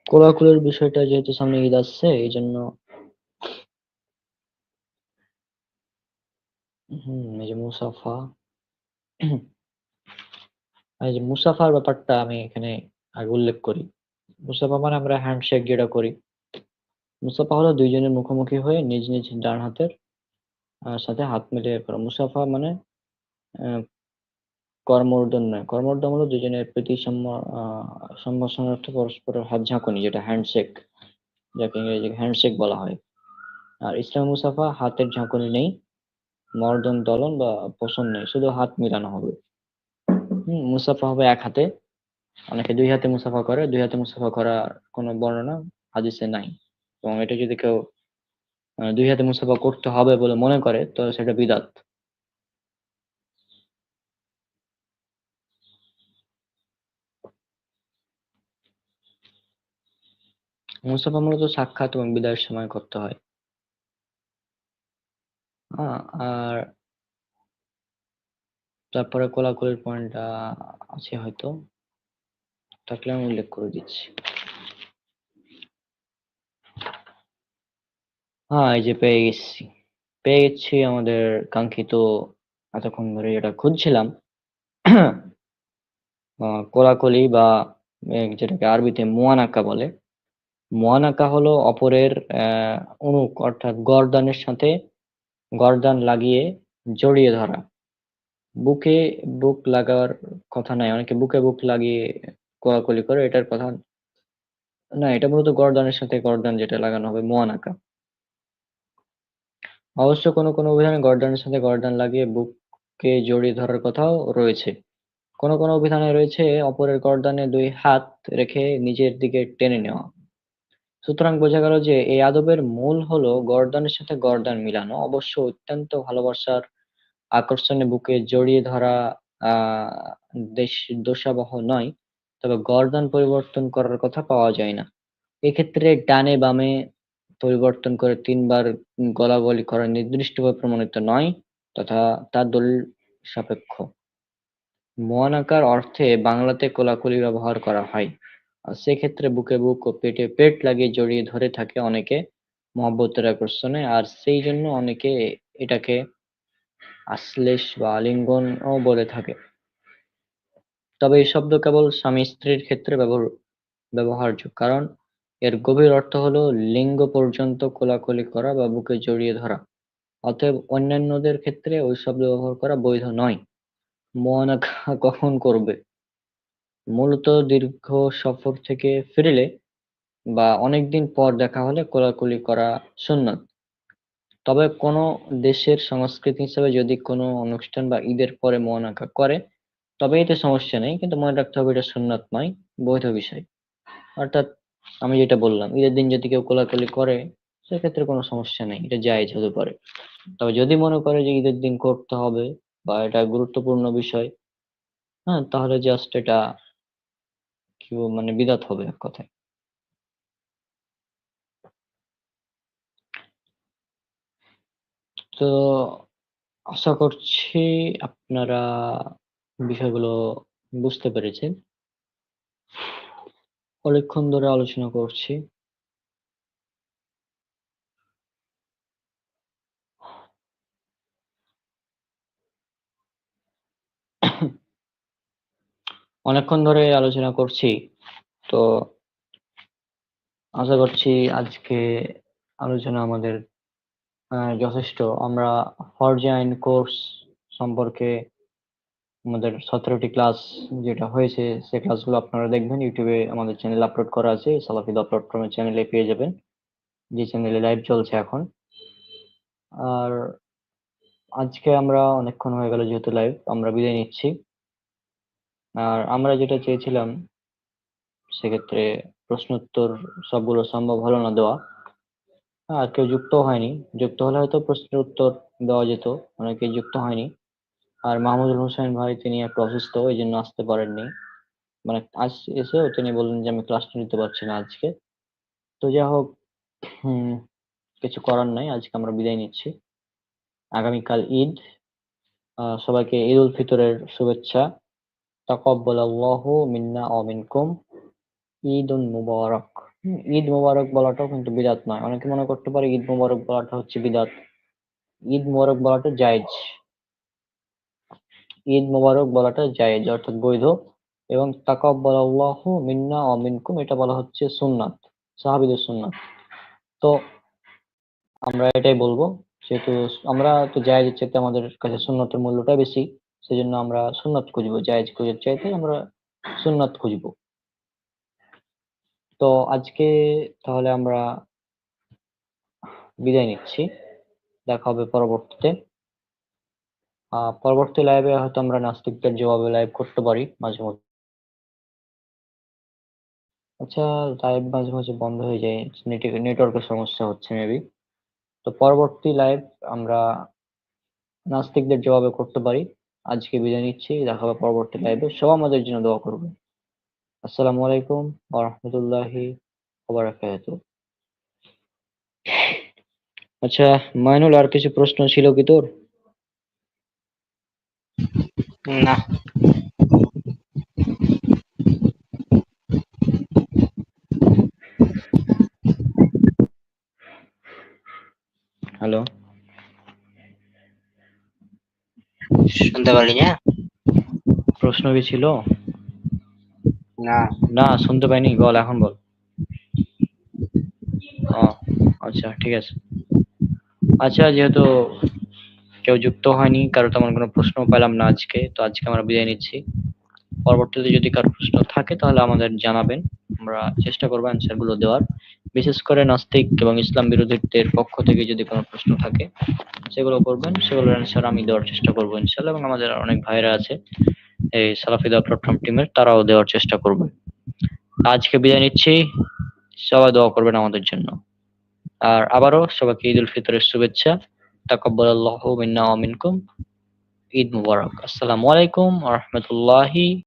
কোলাকুলির বিষয়টা যেহেতু সামনে ঈদ আসছে এইজন্য এই যে মুসাফা এই যে মুসাফার ব্যাপারটা আমি এখানে আগে উল্লেখ করি। মুসাফা মানে আমরা হ্যান্ডশেক যেটা করি। মুসাফা হলো ২ জনের মুখোমুখি হয়ে নিজ, নিজ ডান হাতের সাথে হাত মিলিয়ে করা। মুসাফা মানে অ্যা করমর্দন নয়। করমর্দন হলো ২ জনের প্রতি আ সম্ভাষণার্থে পরস্পরের হাত ঝাঁকুনি যেটা হ্যান্ডশেক, যাকে ইংরেজিতে হ্যান্ডশেক বলা হয়। আর ইসলামি মুসাফা হাতের ঝাঁকুনি নেই, মর্দন দলন বা পোষণ নেই। শুধু হাত মিলানো হবে। মুসাফা হবে এক হাতে। অনেকে ২ হাতে মুসাফা করে। ২ হাতে মুসাফা করার কোন বর্ণনা হাদিসে নাই। এবং এটা যদি কেউ ২ হাতে মুসাফা করতে হবে বলে মনে করে তো সেটা বিদআত। মুসাফা মূলত সাক্ষাৎ এবং বিদায়ের সময় করতে হয়। আ আর তারপরে কোলাকুলির পয়েন্টটা আছে হয়তো। থাকলে আমি উল্লেখ করে দিচ্ছি। এই যে পেয়ে গেছি। পেয়ে গেছি আমাদের কাঙ্ক্ষিত এতক্ষণ ধরে যেটা খুঁজছিলাম। কোলাকুলি বা যেটাকে আরবিতে মুয়ানাকা বলে। মুয়ানাকা হলো অপরের অর্থাৎ গর্দানের সাথে গর্দান লাগিয়ে জড়িয়ে ধরা। বুকে বুক লাগার কথা নাই, অনেকে বুকে বুক লাগিয়ে কোলাকুলি করে, এটার কথা না। এটা মূলত গর্দানের সাথে গর্দান যেটা লাগানো হবে মোয়ানাকা। অবশ্য কোনো কোনো অভিধানে গর্দানের সাথে গর্দান লাগিয়ে বুককে জড়িয়ে ধরার কথাও রয়েছে। কোনো কোনো অভিধানে রয়েছে অপরের গর্দানে দুই হাত রেখে নিজের দিকে টেনে নেওয়া। সুতরাং বোঝা গেল যে এই আদবের মূল হলো গর্দানের সাথে গর্দান মিলানো। অবশ্য অত্যন্ত ভালোবাসার আকর্ষণে বুকে জড়িয়ে ধরা আহ দোষাবহ নয়, তবে গর্দান পরিবর্তন করার কথা পাওয়া যায় না। এক্ষেত্রে ডানে বামে পরিবর্তন করে তিনবার গলাগলি করা নির্দিষ্টভাবে প্রমাণিত নয় তথা তা দলিল সাপেক্ষ। মোয়ানাকার অর্থে বাংলাতে কোলাকুলি ব্যবহার করা হয়, আর সেক্ষেত্রে বুকে বুক ও পেটে পেট লাগিয়ে জড়িয়ে ধরে থাকে অনেকে মহব্বতের আকর্ষণে, আর সেই জন্য অনেকে এটাকে আশ্লেষ বা আলিঙ্গনও বলে থাকে। তবে এই শব্দ কেবল স্বামী স্ত্রীর ক্ষেত্রে ব্যবহার্য, কারণ এর গভীর অর্থ হলো লিঙ্গ পর্যন্ত কোলাকুলি করা বা বুকে জড়িয়ে ধরা। অতএব অন্যান্যদের ক্ষেত্রে ওই শব্দ ব্যবহার করা বৈধ নয়। মোয়ানাকা কখন করবে? মূলত দীর্ঘ সফর থেকে ফিরলে বা অনেকদিন পর দেখা হলে কোলাকুলি করা সুন্নত। তবে কোনো দেশের সংস্কৃতি হিসেবে যদি কোনো অনুষ্ঠান বা ঈদের পরে মোয়ানাকা করে তবে এতে সমস্যা নেই, কিন্তু মনে রাখতে হবে এটা সুন্নাত নয়, বৈধ বিষয়। অর্থাৎ আমি যেটা বললাম, ঈদের দিন যদি কেউ কোলাকুলি করে সেক্ষেত্রে কোনো সমস্যা নেই, এটা জায়েজ হতে পারে। তবে যদি মনে করে যে ঈদের দিন করতে হবে বা এটা গুরুত্বপূর্ণ বিষয়, হ্যাঁ, তাহলে জাস্ট এটা কি মানে বিদআত হবে এক কথায়। তো আশা করছি আপনারা বিষয়গুলো বুঝতে পেরেছেন। অনেকক্ষণ ধরে আলোচনা করছি। অনেকক্ষণ ধরে আলোচনা করছি, তো আশা করছি আজকে আলোচনা আমাদের যথেষ্ট। আমরা ফরজে আইন কোর্স সম্পর্কে আমাদের 17টি ক্লাস যেটা হয়েছে সে ক্লাসগুলো আপনারা দেখবেন, ইউটিউবে আমাদের চ্যানেল আপলোড করা আছে, সালাফি প্ল্যাটফর্মের চ্যানেলে পেয়ে যাবেন, যে চ্যানেলে লাইভ চলছে এখন। আর আজকে আমরা অনেকক্ষণ হয়ে গেল যেহেতু লাইভ, আমরা বিদায় নিচ্ছি। আর আমরা যেটা চেয়েছিলাম সেক্ষেত্রে প্রশ্ন উত্তর সবগুলো সম্ভব হলো না দেওয়া। আর কেউ যুক্ত হয়নি, যুক্ত হলে হয়তো প্রশ্নের উত্তর দেওয়া যেত, অনেকে যুক্ত হয়নি। আর মাহমুদুল হোসেন ভাই তিনি একটু অসুস্থ, এই জন্য আসতে পারেননি। মানে আজ এসেও তিনি বললেন যে আমি ক্লাসটা নিতে পারছি না আজকে। তো যা হোক, হম, কিছু করার নাই, আজকে আমরা বিদায় নিচ্ছি। আগামীকাল ঈদ, সবাইকে ঈদ উল ফিতরের শুভেচ্ছা। তাকাব্বালাল্লাহু মিন্না ওয়া মিনকুম, ঈদুন মুবারক। ঈদ মুবারক বলাটাও কিন্তু বিদআত নয়, অনেকে মনে করতে পারে ঈদ মুবারক বলাটা হচ্ছে বিদআত। ঈদ মুবারক বলাটা জায়েজ, ঈদ মুবারক বলাটা জায়েজ অর্থাৎ বৈধ। এবং তাকাব্বালাল্লাহু মিন্না ওয়া মিনকুম এটা বলা হচ্ছে সুন্নাত, সাহাবীদের সুন্নাত। তো আমরা এটাই বলবো, যেহেতু আমরা তো জায়েজের চাইতে আমাদের কাছে সুন্নতের মূল্যটা বেশি, সেজন্য আমরা সুন্নাত খুঁজবো, জায়েজ খুঁজে চাইতে আমরা সুন্নাত খুঁজবো। তো আজকে তাহলে আমরা বিদায় নিচ্ছি, দেখা হবে পরবর্তীতে। পরবর্তী লাইভে হয়তো আমরা নাস্তিকদের জবাবে লাইভ করতে পারি মাঝে মধ্যে। আচ্ছা, লাইভ মাঝে মাঝে বন্ধ হয়ে যায়, নেটওয়ার্কের সমস্যা হচ্ছে মেবি। তো পরবর্তী লাইভ আমরা নাস্তিকদের জবাবে করতে পারি। আজকে বিদায় নিচ্ছি, দেখা হবে পরবর্তী লাইভে। সবাই আমাদের জন্য দোয়া করবে। আসসালামু আলাইকুম ওয়া রাহমাতুল্লাহি ওয়া বারাকাতুহু। আচ্ছা মাইনুল, আর কিছু প্রশ্ন ছিল কি তোর? না। হ্যালো, শুনতে পারলি না? প্রশ্ন কি ছিল? না। না, শুনতে পাইনি, বল এখন বল। ও আচ্ছা, ঠিক আছে। আচ্ছা, যেহেতু কেউ যুক্ত হয়নি, কারো তেমন কোনো প্রশ্ন পেলাম না আজকে, তো আজকে আমরা বিদায় নিচ্ছি। পরবর্তীতে যদি কারো প্রশ্ন থাকে তাহলে আমাদের জানাবেন, আমরা চেষ্টা করবো অ্যান্সার গুলো দেওয়ার। বিশেষ করে নাস্তিক এবং ইসলাম বিরোধীদের পক্ষ থেকে যদি কোনো প্রশ্ন থাকে সেগুলো করবেন, সেগুলোর অ্যান্সার আমি দেওয়ার চেষ্টা করবো ইনশাল্লাহ, এবং আমাদের অনেক ভাইরা আছে এই সালাফি দাওয়াত প্ল্যাটফর্ম টিমের, তারাও দেওয়ার চেষ্টা করবে। আজকে বিদায় নিচ্ছি, সবাই দোয়া করবেন আমাদের জন্য। আর আবারও সবাইকে ঈদ উল ফিতরের শুভেচ্ছা। তাকাব্বালাল্লাহু মিন্না ওয়া মিনকুম। ঈদ মুবারক। আসসালামু আলাইকুম ওয়া রাহমাতুল্লাহি